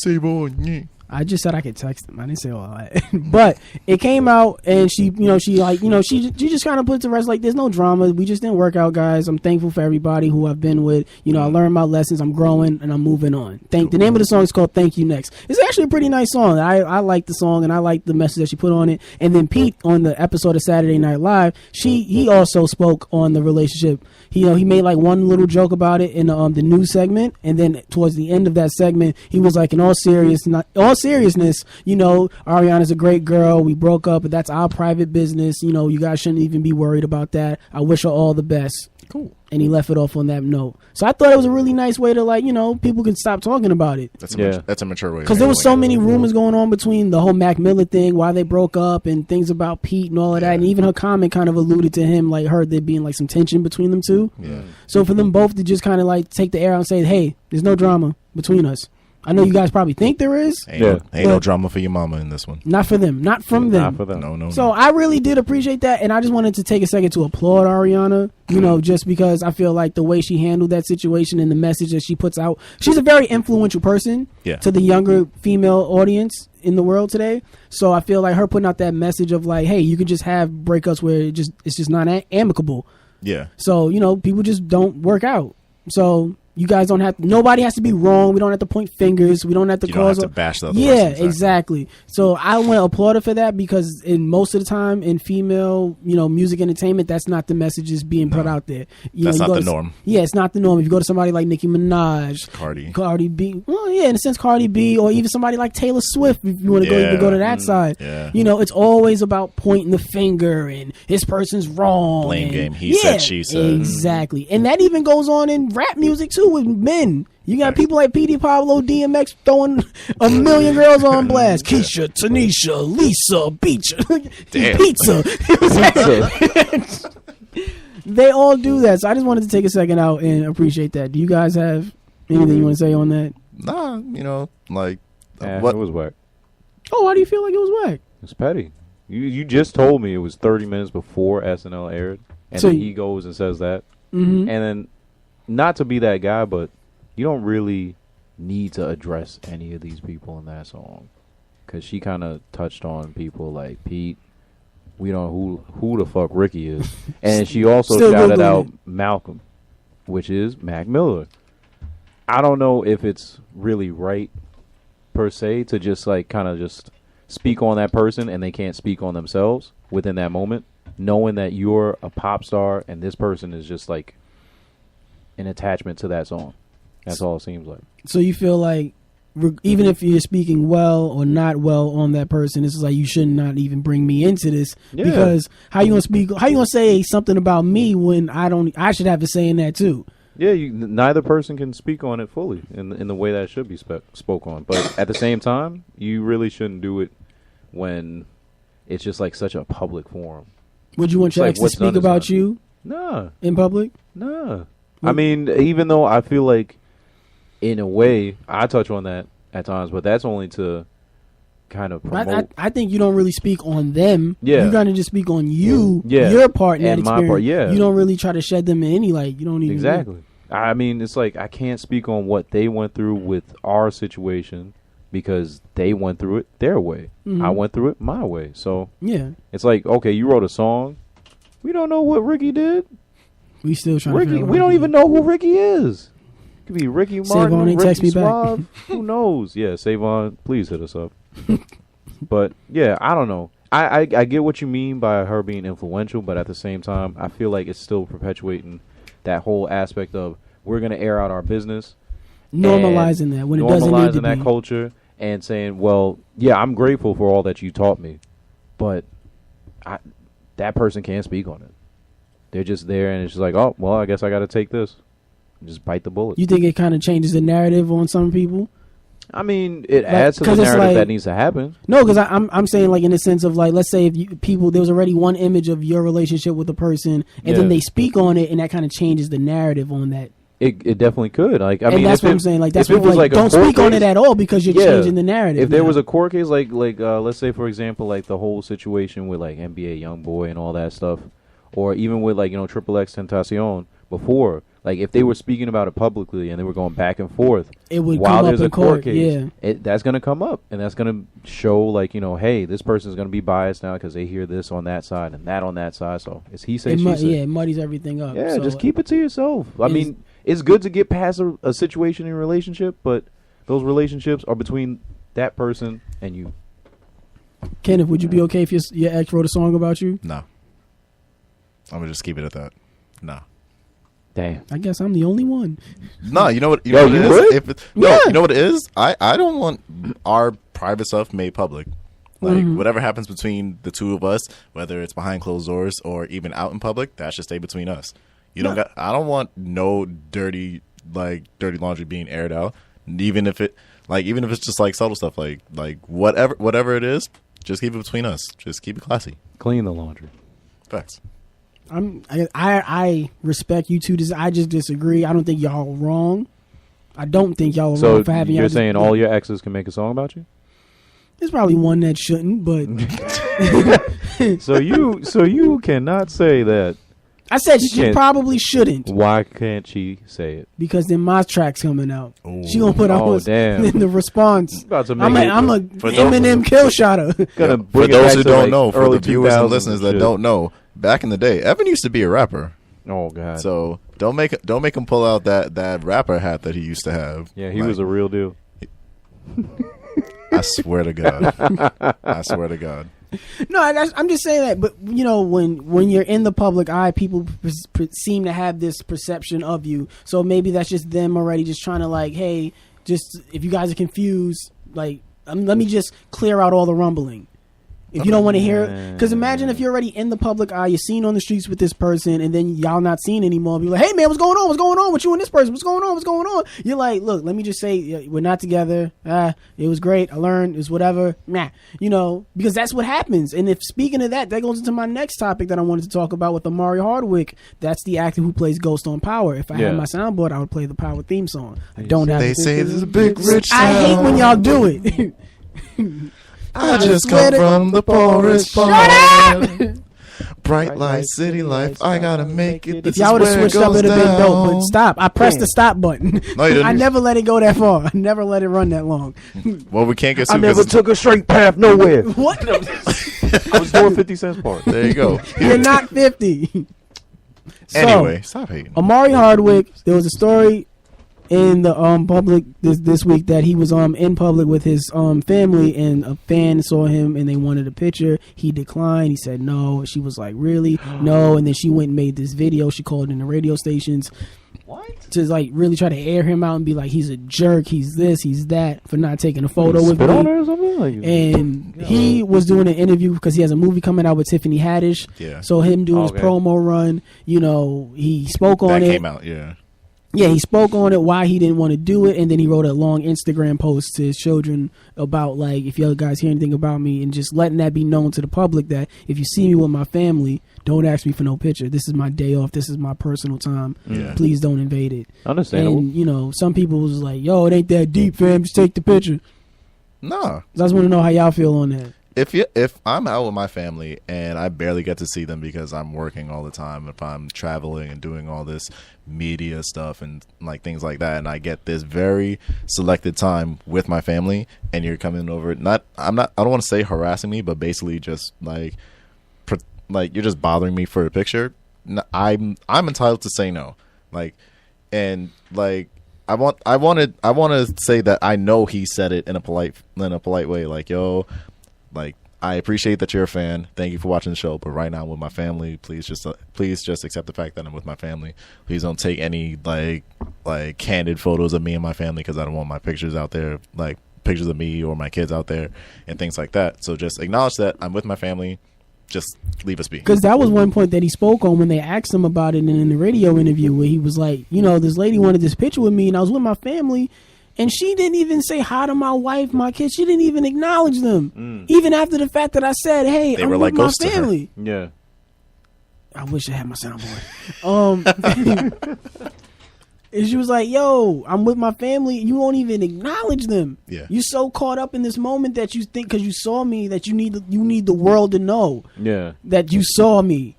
Yeah. I just said I could text him. I didn't say all that. But it came out, and she just kind of put it to rest. Like, there's no drama. We just didn't work out, guys. I'm thankful for everybody who I've been with. I learned my lessons. I'm growing, and I'm moving on. The name of the song is called "Thank You Next." It's actually a pretty nice song. I like the song, and I like the message that she put on it. And then Pete, on the episode of Saturday Night Live, he also spoke on the relationship. He made like one little joke about it in the news segment, and then towards the end of that segment, he was like, in all seriousness, Ariana's a great girl. We broke up, but that's our private business. You guys shouldn't even be worried about that. I wish her all the best. Cool. And he left it off on that note. So I thought it was a really nice way to people can stop talking about it. That's a mature way. Because there was so many rumors going on between the whole Mac Miller thing, why they broke up, and things about Pete and all of that. And even her comment kind of alluded to him, like, heard there being like some tension between them two. Yeah. So for them both to just kind of like take the air out and say, "Hey, there's no drama between us." I know you guys probably think there is. Ain't no drama for your mama in this one. Not for them. Not from them. Not for them. No. So I really did appreciate that, and I just wanted to take a second to applaud Ariana, just because I feel like the way she handled that situation and the message that she puts out. She's a very influential person to the younger female audience in the world today. So I feel like her putting out that message of like, hey, you could just have breakups where it's just not amicable. Yeah. So, people just don't work out. So you guys don't have nobody has to be wrong. We don't have to point fingers. We don't have to You cause don't have to bash the other Yeah, person, exactly. So I want to applaud her for that, because in most of the time in female, music entertainment, that's not the messages being put out there. That's not the norm. Yeah, it's not the norm. If you go to somebody like Nicki Minaj, Cardi B, well, yeah, in a sense, Cardi B, or even somebody like Taylor Swift, if you want to go to that side. Yeah. It's always about pointing the finger and this person's wrong. Blame game. He said, she said. Exactly. And that even goes on in rap music too with men. You got people like PD Pablo, DMX throwing a million girls on blast. Keisha, Tanisha, Lisa, Beach, Pizza. They all do that. So I just wanted to take a second out and appreciate that. Do you guys have anything you want to say on that? Nah, like It what? was whack. Oh, why do you feel like it was whack? It's petty. You just told me it was 30 minutes before SNL aired, and So then he goes and says that. Mm-hmm. And then, not to be that guy, but you don't really need to address any of these people in that song, because she kind of touched on people like Pete. We don't know who the fuck Ricky is, and she also Still shouted Googling out it. Malcolm, which is Mac Miller. I don't know if it's really right per se to just like kind of just speak on that person and they can't speak on themselves within that moment, knowing that you're a pop star and this person is just like an attachment to that song. That's all it seems like. So you feel like even if you're speaking well or not well on that person, this is like, you should not even bring me into this, because how you gonna say something about me when I should have a say in that too. Yeah, neither person can speak on it fully in the way that it should be spoke on. But at the same time, you really shouldn't do it when it's just like such a public forum. Would you want your Like, ex to what's speak done is about done. you? Nah. in public? Nah. I mean, even though I feel like, in a way, I touch on that at times, but that's only to kind of promote. I think you don't really speak on them. Yeah. You kind of just speak on you, Yeah. your part in that And my experience. part, yeah. You don't really try to shed them in any light. You don't even Exactly. I mean, it's like I can't speak on what they went through with our situation because they went through it their way. Mhm. I went through it my way. So Yeah, it's like, okay, you wrote a song. We don't know what Ricky did. we still trying to Ricky, figure out we don't what even know who Ricky is. Could be Ricky Martin, Savon ain't Ricky text me back. Suave. Who knows? Yeah, Savon, please hit us up. But yeah, I don't know. I get what you mean by her being influential, but at the same time, I feel like it's still perpetuating that whole aspect of we're gonna air out our business, normalizing that when it doesn't need to normalizing that be. culture, and saying, well, yeah, I'm grateful for all that you taught me, but that person can't speak on it. They're just there, and it's just like, oh, well, I guess I got to take this. Just bite the bullet. You think it kind of changes the narrative on some people? I mean, it adds to the 'cause it's narrative like- that needs to happen. No, because I'm saying like in the sense of like, let's say if there was already one image of your relationship with a person, and then Yeah. they speak on it, and that kind of changes the narrative on that. It definitely could. Like, I And mean, that's if what it- I'm saying. Like that's if it what was like a don't court speak on case- it at all because you're Yeah. changing the narrative. If there now. was a court case, like let's say for example, like the whole situation with like NBA YoungBoy and all that stuff, or even with like Triple X Tentacion before, like if they were speaking about it publicly and they were going back and forth, it would while come up there's in a court court. case, Yeah, that's going to come up, and that's going to show like hey, this person's going to be biased now because they hear this on that side and that on that side. So it's he say it she say. it muddies everything up. Yeah, So, just keep it to yourself. I is- mean, it's good to get past a situation in a relationship, but those relationships are between that person and you. Kenneth, would you be okay if your ex wrote a song about you? No. I'm gonna just keep it at that. No. Damn. I guess I'm the only one. No, you know what? You Yo, know what you it would? is? If it, no, Yeah. you know what it is? I don't want our private stuff made public. Like whatever happens between the two of us, whether it's behind closed doors or even out in public, that should stay between us. You don't got. I don't want no dirty laundry being aired out. Even if it's just like subtle stuff, like whatever it is, just keep it between us. Just keep it classy. Clean the laundry. Facts. I respect you two. I just disagree. I don't think y'all are wrong. I don't think y'all are So wrong for having. you're y'all saying all your exes can make a song about you? There's probably one that shouldn't, but so you cannot say that. I said she can't- probably shouldn't Why can't she say it? because then my track's coming out. Ooh. She gonna put out Oh, damn. the response. About to make I'm a For those- Eminem kill shotter. Gonna For bring it those back who to, don't like, know, for early the viewers 2000s and listeners that shit. don't know, back in the day, Evan used to be a rapper. Oh god. So don't make him pull out that rapper hat that he used to have. yeah, he Like, was a real deal. I swear to God. I swear to God. No, I'm just saying that. But when you're in the public eye, people seem to have this perception of you. So maybe that's just them already just trying to like, hey, just if you guys are confused, like let me just clear out all the rumbling. If you don't want to hear it, because imagine if you're already in the public eye, you're seen on the streets with this person, and then y'all not seen anymore. Be like, hey man, what's going on? What's going on with you and this person? What's going on? What's going on? You're like, look, let me just say, we're not together. It was great. I learned. It's whatever. Nah, because that's what happens. And if speaking of that goes into my next topic that I wanted to talk about with Amari Hardwick. That's the actor who plays Ghost on Power. If I Yeah. had my soundboard, I would play the Power theme song. I don't have. They it. say this is a big rich I hate town. when y'all do it. I just swear come to- from the poorest part. Bright light, city life. I gotta make it. If This y'all would is have where it switched up, goes it'd have been dope. But down. stop. I pressed the stop button. No, you didn't. I never let it go that far. I never let it run that long. Well, we can't get I sued. never 'cause took a straight path nowhere. What? I was doing 50 Cent's part. there you go. You're not 50. So, Anyway, stop hating. Amari Hardwick, there was a story in the public this week that he was in public with his family, and a fan saw him and they wanted a picture. He declined. He said no. She was like, really? No. And then she went and made this video. She called in the radio stations to like really try to air him out and be like, he's a jerk, he's this, he's that, for not taking a photo with Spit on me. her or something? Like, And he was doing an interview because he has a movie coming out with Tiffany Haddish. Yeah. So him doing Okay. his promo run, he spoke on That it. came out, yeah. Yeah, he spoke on it, why he didn't want to do it, and then he wrote a long Instagram post to his children about, like, if you guys hear anything about me, and just letting that be known to the public that if you see me with my family, don't ask me for no picture. This is my day off. This is my personal time. Yeah. Please don't invade it. Understandable. And, you know, some people was like, yo, it ain't that deep, fam. Just take the picture. Nah. I just want to know how y'all feel on that. If I'm out with my family and I barely get to see them because I'm working all the time, if I'm traveling and doing all this media stuff and like things like that, and I get this very selected time with my family, and you're coming over, I don't want to say harassing me, but basically just like you're just bothering me for a picture. I'm entitled to say no. Like, and like I want to say that I know he said it in a polite way, like, yo. Like, I appreciate that you're a fan. Thank you for watching the show. But right now, I'm with my family. Please just accept the fact that I'm with my family. Please don't take any like candid photos of me and my family, because I don't want my pictures out there, like pictures of me or my kids out there and things like that. So just acknowledge that I'm with my family. Just leave us be. Because that was one point that he spoke on when they asked him about it in the radio interview, where he was like, you know, this lady wanted this picture with me, and I was with my family. And she didn't even say hi to my wife, my kids. She didn't even acknowledge them. Even after the fact that I said, hey, They I'm were with like my ghosts to her. family. Yeah. I wish I had my soundboard. And she was like, yo, I'm with my family. You won't even acknowledge them. Yeah. You're so caught up in this moment that you think, because you saw me, that you need the world to know Yeah. that you saw me.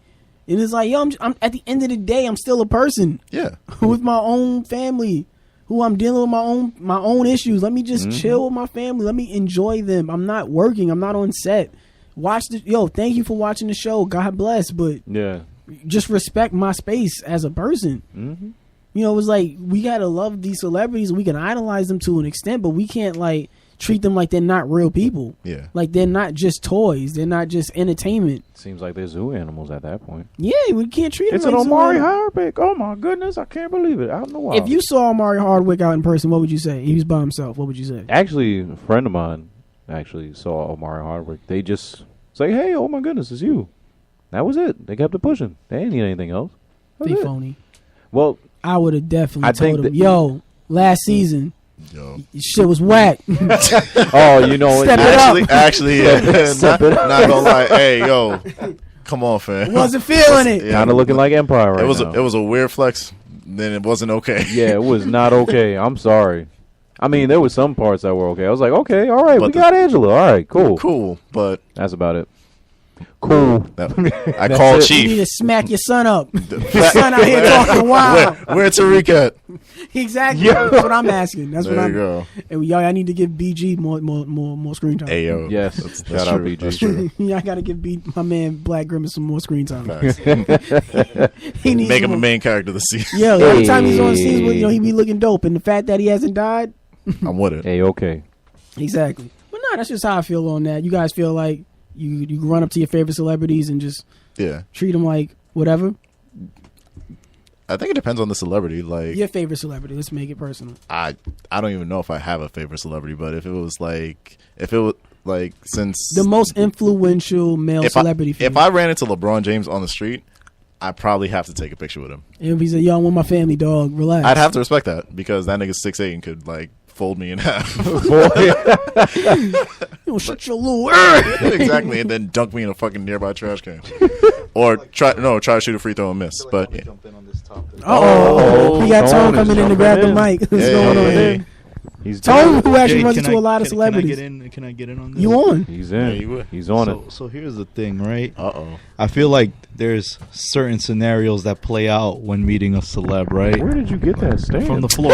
And it's like, yo, I'm at the end of the day, I'm still a person Yeah. with my own family, who I'm dealing with my own issues. Let me just chill with my family. Let me enjoy them. I'm not working. I'm not on set. Thank you for watching the show. God bless. But Yeah. just respect my space as a person. Mm-hmm. You know, it was like, we gotta love these celebrities. We can idolize them to an extent, but we can't like treat them like they're not real people. Yeah. Like they're not just toys. They're not just entertainment. Seems like they're zoo animals at that point. Yeah, we can't treat them It's like an Omari someone- Hardwick. Oh my goodness, I can't believe it. Out in the wild. If you saw Omari Hardwick out in person, what would you say? He was by himself. What would you say? Actually, a friend of mine actually saw Omari Hardwick. They just say, hey, oh my goodness, it's you. That was it. They kept it pushing. They didn't need anything else. That They was it. phony. Well, I would have definitely I think told him, that- yo, last season, Yo. shit was whack. oh, you know, Step it up. Actually, yeah. Step not, it up. not gonna lie. Hey, yo, come on, fam. Wasn't feeling it. Yeah. kind of looking like Empire right It was now. it was a weird flex. Then it wasn't okay. Yeah, it was not okay. I'm sorry. I mean, there were some parts that were okay. I was like, okay, all right, But we the- got Angela. All right, cool. Cool, but That's about it. Cool. that, I called it. You need Chief. to smack your son up. Your son out here talking wild. Where Tariq at? Exactly. Yeah. That's what I'm asking. That's what There I'm. you go. And y'all, I need to give BG more screen time. Hey, yo. Yes. That's Shout out true. BG. That's true. Yeah, I gotta give my man Black Grimace some more screen time. Facts. He needs Make some him a more- main character of the season. Yeah, every time he's on scenes, with, he be looking dope, and the fact that he hasn't died, I'm with it. Hey, okay. exactly. But no, that's just how I feel on that. You guys feel like you run up to your favorite celebrities and just Yeah. treat them like whatever. I think it depends on the celebrity. Like, Your favorite celebrity. Let's make it personal. I don't even know if I have a favorite celebrity, but if it was like since The most influential male celebrity. if I ran into LeBron James on the street, I probably have to take a picture with him. and if he said, "Yo, I'm with my family, dog. Relax." I'd have to respect that because that nigga's 6'8" and could like fold me in half. Yo, shut your little. Exactly, and then dunk me in a fucking nearby trash can, or try to shoot a free throw and miss. But yeah. Jump in on this topic. Oh, we got Tone Tone is coming in to jumping grab the in. mic. What's Yeah, going on yeah, here? yeah. He's Tone, who actually Jay, runs can into I- a lot of can celebrities. Can I get in on this? You on? He's Yeah, in. you would. He's on it. So here's the thing, right? Uh-oh. I feel like there's certain scenarios that play out when meeting a celeb, right? Where did you get that stand? From the floor.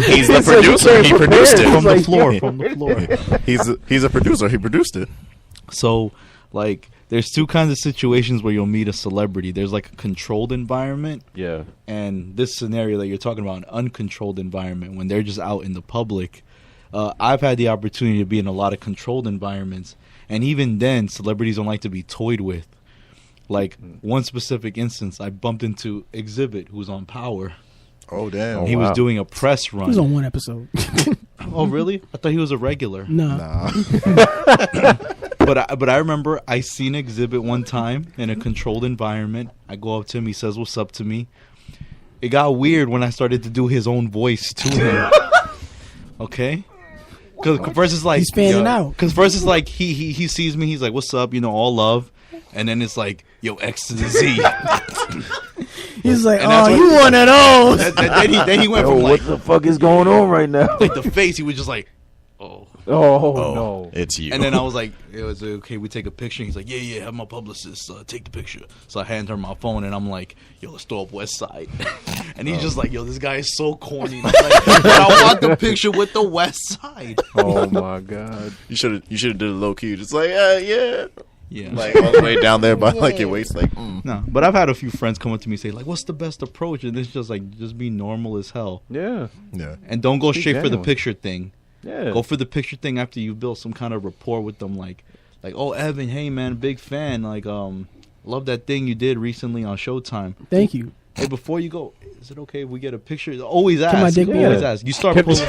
He's the He said he producer. came He produced prepared. it. From the like, floor. yeah. From the floor. He's a producer. He produced it. So, like, there's two kinds of situations where you'll meet a celebrity. There's like a controlled environment, Yeah. and this scenario that you're talking about, an uncontrolled environment when they're just out in the public. I've had the opportunity to be in a lot of controlled environments, and even then, celebrities don't like to be toyed with. Like, one specific instance, I bumped into Exhibit, who's on Power. Oh damn. Oh, He wow. was doing a press He was run. on one episode. Oh, really? I thought he was a regular. Nah. Nah. But I remember I seen Exhibit one time in a controlled environment. I go up to him. He says, "What's up?" to me. it got weird when I started to do his own voice to him. Okay. Because first it's like He's fanning out. Because first it's like he sees me, he's like, "What's up?" You know, all love, and then it's like, "Yo, X to the Z." He's like, And that's oh, what- you one of those. then he went Yo, from what like the fuck is going on right now? like the face. He was just like, "Oh." Oh, no. It's you. And then I was like, it was okay, we take a picture. He's like, yeah, have my publicist take the picture. So I hand her my phone, and I'm like, yo, let's throw up West Side. And he's just like, yo, this guy is so corny. And I'm like, but I want the picture with the West Side. Oh, my God. you should have did it low key. Just like, yeah. Yeah. Like all the way down there by like your waist. Like, No, but I've had a few friends come up to me and say, like, what's the best approach? And it's just like, just be normal as hell. Yeah. yeah. And don't go Be straight for the genuine. picture thing. Yeah. Go for the picture thing after you build some kind of rapport with them. Like, oh, Evan, hey, man, big fan. Like, love that thing you did recently on Showtime. Thank you. Hey, before you go, is it okay if we get a picture? Always ask. my dick be Always out? ask. You start pulling.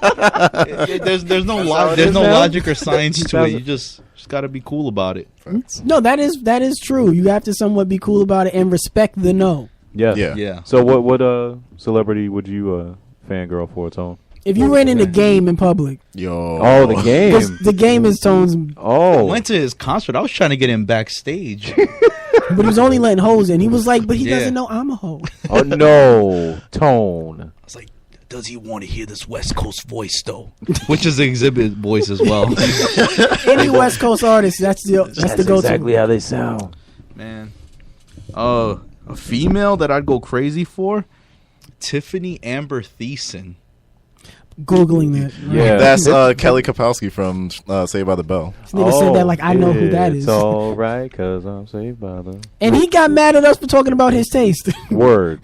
there's no how it there's is no now? logic or science to it. Sounds- You just got to be cool about it. No, that is true. You have to somewhat be cool about it and respect the no. Yeah. Yeah. Yeah. So what celebrity would you fangirl for, Tone? If you ran in the game in public, Yo. Oh, the game. 'cause the game is Tone's, Oh. Went to his concert. I was trying to get him backstage. but he was only letting hoes in. He was like, but he Yeah. doesn't know I'm a hoe. Oh, no. Tone. I was like, does he want to hear this West Coast voice though? Which is the Exhibit voice as well. Any West Coast artist, that's the go-to. exactly how they sound. Man, a female that I'd go crazy for, Tiffany Amber Thiessen. Googling that. Yeah. That's Kelly Kapowski from Saved by the Bell. This nigga said that like I know who that is. It's all right, because I'm saved by the And he got mad at us for talking about his taste. word.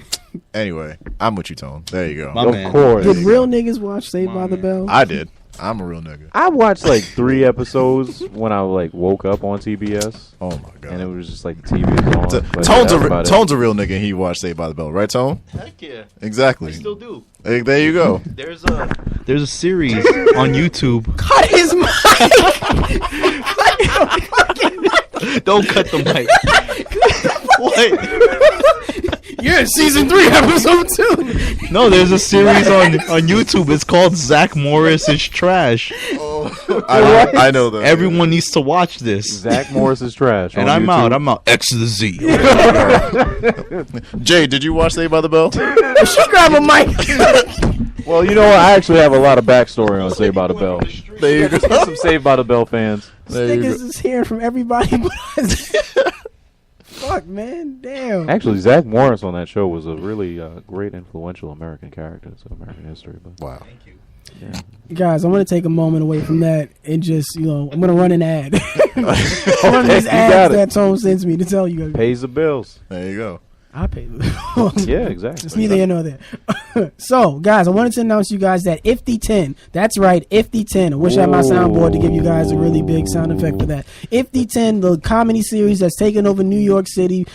Anyway, I'm with you, Tone. There you go. My Of man. course. Did real niggas watch Saved by My the man. Bell? I did. I'm a real nigga. I watched like 3 episodes when I like woke up on TBS, Oh my god. and it was just like TV was on. but Tone's that's about it. Tone's a real nigga. And he watched Saved by the Bell, right, Tone? Heck yeah, Exactly. do. Hey, there you go. There's a series on YouTube. Cut his mic. Don't cut the mic. What? You're in season 3, episode 2. No, there's a series on YouTube. It's called Zach Morris is Trash. I know that. Everyone needs to watch this. Zach Morris is trash. And on I'm YouTube. out. I'm out. X to the Z. Jay, did you watch Saved by the Bell? She grab a mic. Well, you know what? I actually have a lot of backstory on Saved by the Bell. There you go. Some Saved by the Bell fans. There you Niggas go. is hearing from everybody but us. Fuck, man. Damn. Actually, Zach Morris on that show was a really great, influential American character to American history. But Wow. yeah. Guys, I'm going to take a moment away from that and just, I'm going to run an ad. One of these You got ads it. that Tone sends me to tell you. Pays the bills. There you go. I pay them. Yeah, exactly. It's neither here nor there. So, guys, I wanted to announce you guys that Ifty 10, that's right, Ifty 10. I wish I had my soundboard to give you guys a really big sound effect for that. Ifty 10, the comedy series that's taken over New York City,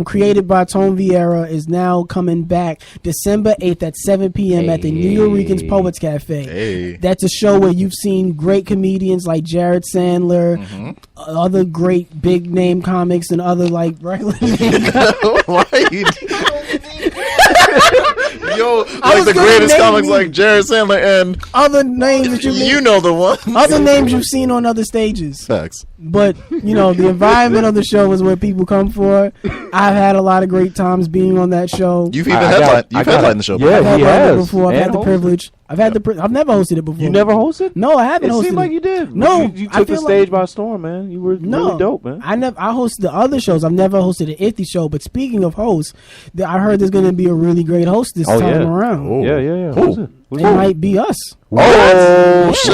created by Tone Vieira, is now coming back December 8th at 7 p.m. at the New Yorkers Poets Cafe. Hey. That's a show where you've seen great comedians like Jared Sandler, other great big name comics, and other like regular name Why you Yo, I like was the gonna greatest name comics you. like Jared Sandler and other names that you know the one. other names you've seen on other stages. Facts. But the environment of the show is where people come for. I've had a lot of great times being on that show. You've even I got- headlined the show. Yeah, I've had he it has. before. I've And had the hosted. privilege. I've never hosted it before. You never hosted? No, I haven't It hosted seemed like it. you did. No, you I took the feel stage like- by storm, man. You were No, really dope, man. I hosted the other shows. I've never hosted an Ifty show. But speaking of hosts, I heard there's going to be a really great host this Oh, time yeah. around. Oh. Yeah. Who? Who's it? It might be us. Oh shit!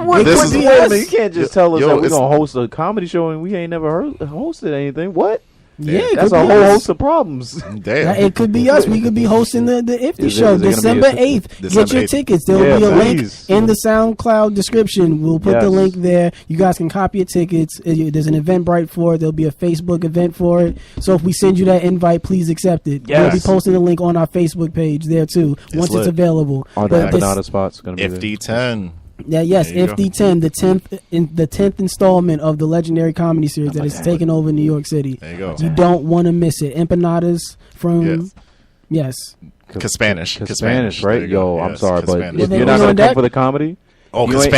What? This What is- do you mean? You can't just tell us Yo, that we're it's- gonna host a comedy show and we ain't never hosted anything. What? Yeah, it That's could a be whole us. host of problems. Damn. It could be us. We could be hosting the Ifty Is it- show is it gonna be December a- 8th. Get December your 8th. tickets. There will Yeah, be a link please. in the SoundCloud description. We'll put the Yes. link there. You guys can copy your tickets. There's an Eventbrite for it. There'll be a Facebook event for it. So if we send you that invite, please accept it. Yes. We'll be posting the link on our Facebook page there too once lit. it's available. Are But the this- empanada spots gonna be there? FD10. Yeah, yes, There you If D10, the 10th installment of the legendary comedy series that is taking over New York City. There you go. You don't want to miss it. Empanadas from Yes. yes. Spanish, Spanish, There right? you go. Yo, I'm Yes, sorry, but Spanish. if Well, you're then not we gonna on come deck? for the comedy, Oh, You because ain't-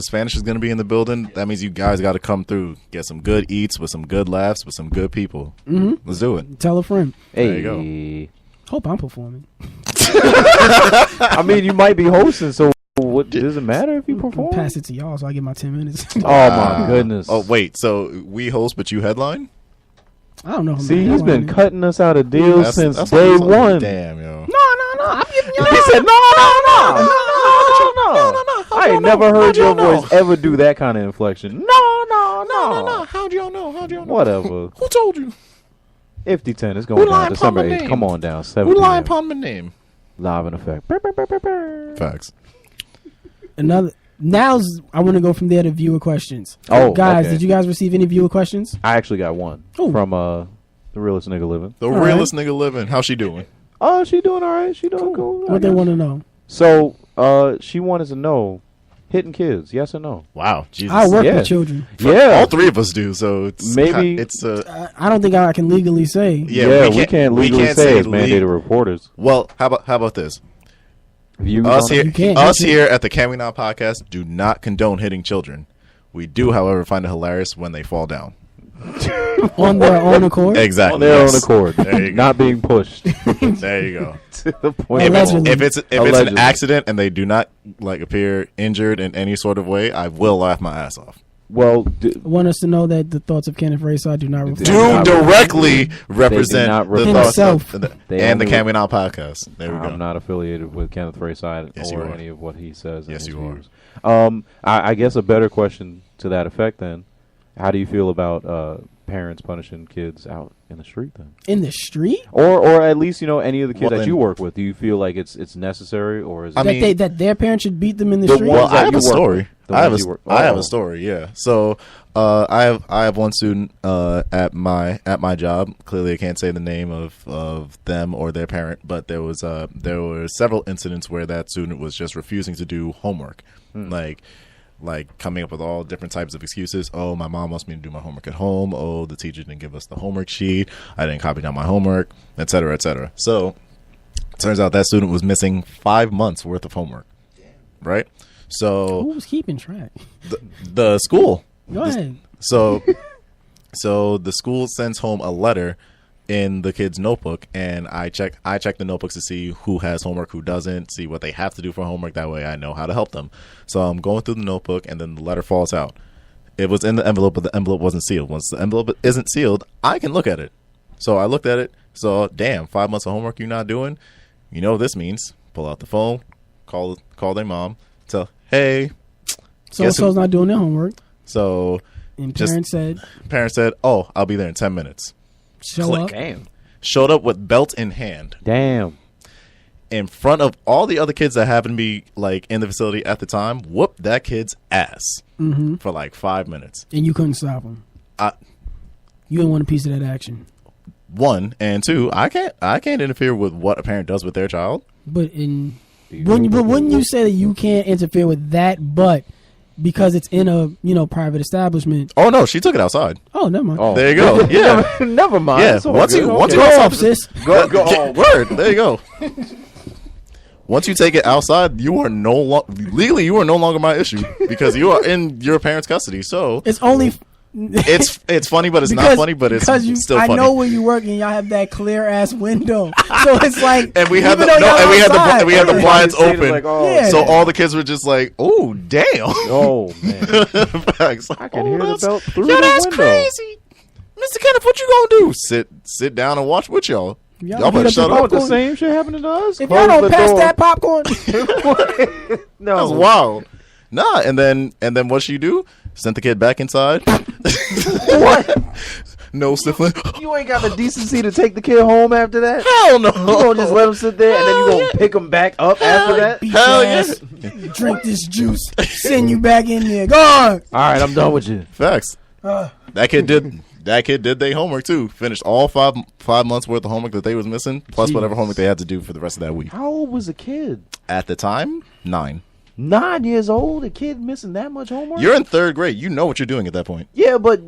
Spanish is gonna be in the building. That means you guys got to come through, get some good eats with some good laughs with some good people. Mm-hmm. Let's do it. Tell a friend. hey, There you Hope I'm performing. I mean, you might be hosting, so what does it matter if you perform? Pass it to y'all so I get my 10 minutes. Oh my goodness! Oh wait, so we host, but you headline? I don't know. See, he's been cutting us out of deals since that's day one. Damn, yo. No. I'm giving y'all. He said, no. I ain't never heard your voice ever do that kind of inflection. No. How'd y'all know? Whatever. Who told you? If D10 is Who going lying down December upon my 8th. name? Come on down. Who 7 lying p.m. upon my name? Live in effect. Facts. Another. Now's I want to go from there to viewer questions. Oh, guys, okay. did you guys receive any viewer questions? I actually got one Ooh. from the realest nigga living. The All realest nigga living. How's she doing? Oh, she doing all right. She doing cool. What they want to know? So, she wanted to know, hitting kids, yes or no? Wow, Jesus. I work Yeah. with children. Yeah. All three of us do. So it's Maybe- it's I don't think I can legally say. yeah. we can't legally say as mandated reporters. Well, how about this? Views Us on it? here, You can't. us here at the Can We Not podcast do not condone hitting children. We do, however, find it hilarious when they fall down. On their own accord. Exactly. On their own yes. accord, There you go. not being pushed to There you go. the point. If it's, Allegedly. if it's an Allegedly. accident and they do not like appear injured in any sort of way, I will laugh my ass off. Well, Want us to know that the thoughts of Kenneth Rayside do not reflect. Do not- directly represent not the reflect- thoughts Himself. of They and the only- Can We Not podcast. There we go. I'm not affiliated with Kenneth Rayside Yes, you or are. any of what he says. Yes, in his you are. views. I guess a better question to that effect then: how do you feel about parents punishing kids out in the street then, In the street? or at least any of the kids Well, that then- you work with? Do you feel like it's necessary, or is it I mean- that their parents should beat them in the The street? ones Well, that I have you a work story. with. The I have ones you work- I have Oh. a story. Yeah. So I have one student at my job. Clearly, I can't say the name of them or their parent, but there were several incidents where that student was just refusing to do homework, like coming up with all different types of excuses. Oh, my mom wants me to do my homework at home. Oh, the teacher didn't give us the homework sheet. I didn't copy down my homework, et cetera, et cetera. So it turns out that student was missing 5 months worth of homework. Right. So Who was keeping track? the school. Go ahead. So the school sends home a letter in the kid's notebook, and I check the notebooks to see who has homework, who doesn't, see what they have to do for homework. That way I know how to help them. So I'm going through the notebook, and then the letter falls out. It was in the envelope, but the envelope wasn't sealed. Once the envelope isn't sealed, I can look at it. So I looked at it. So damn, 5 months of homework you're not doing. You know what this means? Pull out the phone, call their mom, tell, hey. So-and-so's not doing their homework. So And Just- parents parents said, "Oh, I'll be there in 10 minutes." said, show up. Damn. Showed up with belt in hand Damn. in front of all the other kids that happened to be like in the facility at the time. Whooped that kid's ass for like 5 minutes. And you couldn't stop them. I- You didn't want a piece of that action. One and two, I can't interfere with what a parent does with their child. But wouldn't you say that you can't interfere with that, but because it's in a private establishment? Oh no, she took it outside. Oh, never mind. Oh. There you go. Yeah, Never mind. yeah. It's all Once good. you Okay. Go off, sis. go oh, word. There you go. Once you take it outside, you are no legally you are no longer my issue because you are in your parents' custody. So It's only it's funny, but it's not funny. But it's because still I funny. know where you work and y'all have that clear ass window, so it's like And we had even the though no, y'all and we had outside, the we had the blinds It's open. like, oh, Yeah. So all the kids were just like, "Oh, damn!" oh man. Facts. I can hear the belt through Yo, the that's window. crazy, Mr. Kenneth. What you gonna do? Sit down and watch with y'all. Y'all Y'all better heat shut up up. the The popcorn. same shit happening to us. If y'all Close don't the pass door. that popcorn, no. That's wild. Nah, and then what she do? Sent the kid back inside. What? No sniffling. You ain't got the decency to take the kid home after that? Hell no. You gonna just let him sit there and then you gonna pick him back up after that? beat Hell your yeah. ass, drink this juice, send you back in there. Go on. All right, I'm done with you. Facts. That kid did their homework too. Finished all five months worth of homework that they was missing, plus whatever homework they had to do for the rest of that week. How old was the kid? At the time, 9. 9 years old, a kid missing that much homework? You're in 3rd grade. You know what you're doing at that point. Yeah, but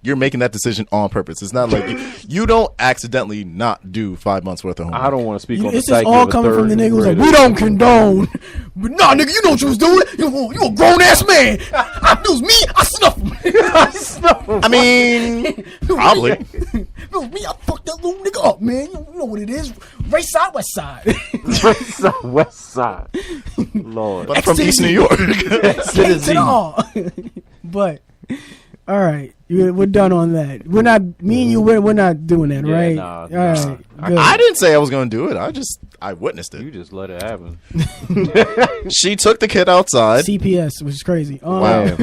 You're making that decision on purpose. It's not like you don't accidentally not do 5 months worth of homework. I don't want to speak on the This is psyche all of a coming from the third nigga who's like, grader. we don't condone. But nah, nigga, you know what you was doing. You a grown ass man. It was me. I snuffed him. I mean, probably. It was me. I fucked that little nigga up, man. You know what it is. Race side, west side. West Side. Lord. But I'm from East New York. K to the R. But all right, we're done on that. We're not. Me and you. We're not doing that, Yeah, right? nah, all nah. right. Good. I didn't say I was going to do it. I witnessed You it. just let it happen. She took the kid outside. CPS, which is crazy. Wow.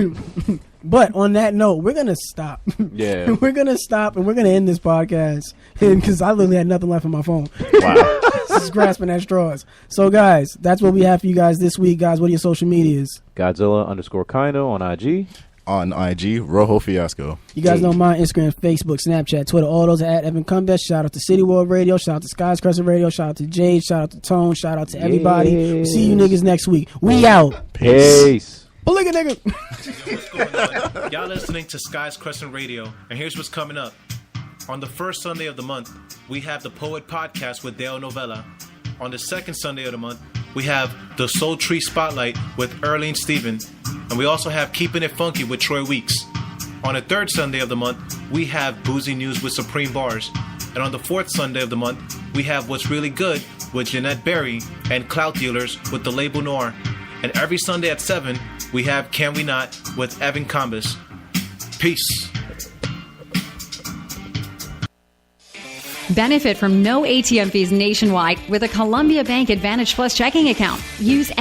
But on that note, we're gonna stop. Yeah. We're gonna stop and we're gonna end this podcast because I literally had nothing left on my phone. Wow. Just grasping at straws. So, guys, that's what we have for you guys this week. Guys, what are your social medias? Godzilla_Kino on IG. On IG, Rojo Fiasco. You guys know mine, Instagram, Facebook, Snapchat, Twitter. All those are at Evan Cumbest. Shout out to City World Radio. Shout out to Skies Crescent Radio. Shout out to Jade. Shout out to Tone. Shout out to everybody. We'll see you niggas next week. We out. Peace. Bulliga nigga. What's going on? Y'all listening to Skies Crescent Radio, and here's what's coming up. On the first Sunday of the month, we have the Poet Podcast with Dale Novella. On the second Sunday of the month, we have the Soul Tree Spotlight with Earlene Steven. And we also have Keeping It Funky with Troy Weeks. On the third Sunday of the month, we have Boozy News with Supreme Bars. And on the fourth Sunday of the month, we have What's Really Good with Jeanette Berry and Clout Dealers with The Label Noir. And every Sunday at 7, we have Can We Not with Evan Combis. Peace. Benefit from no ATM fees nationwide with a Columbia Bank Advantage Plus checking account. Use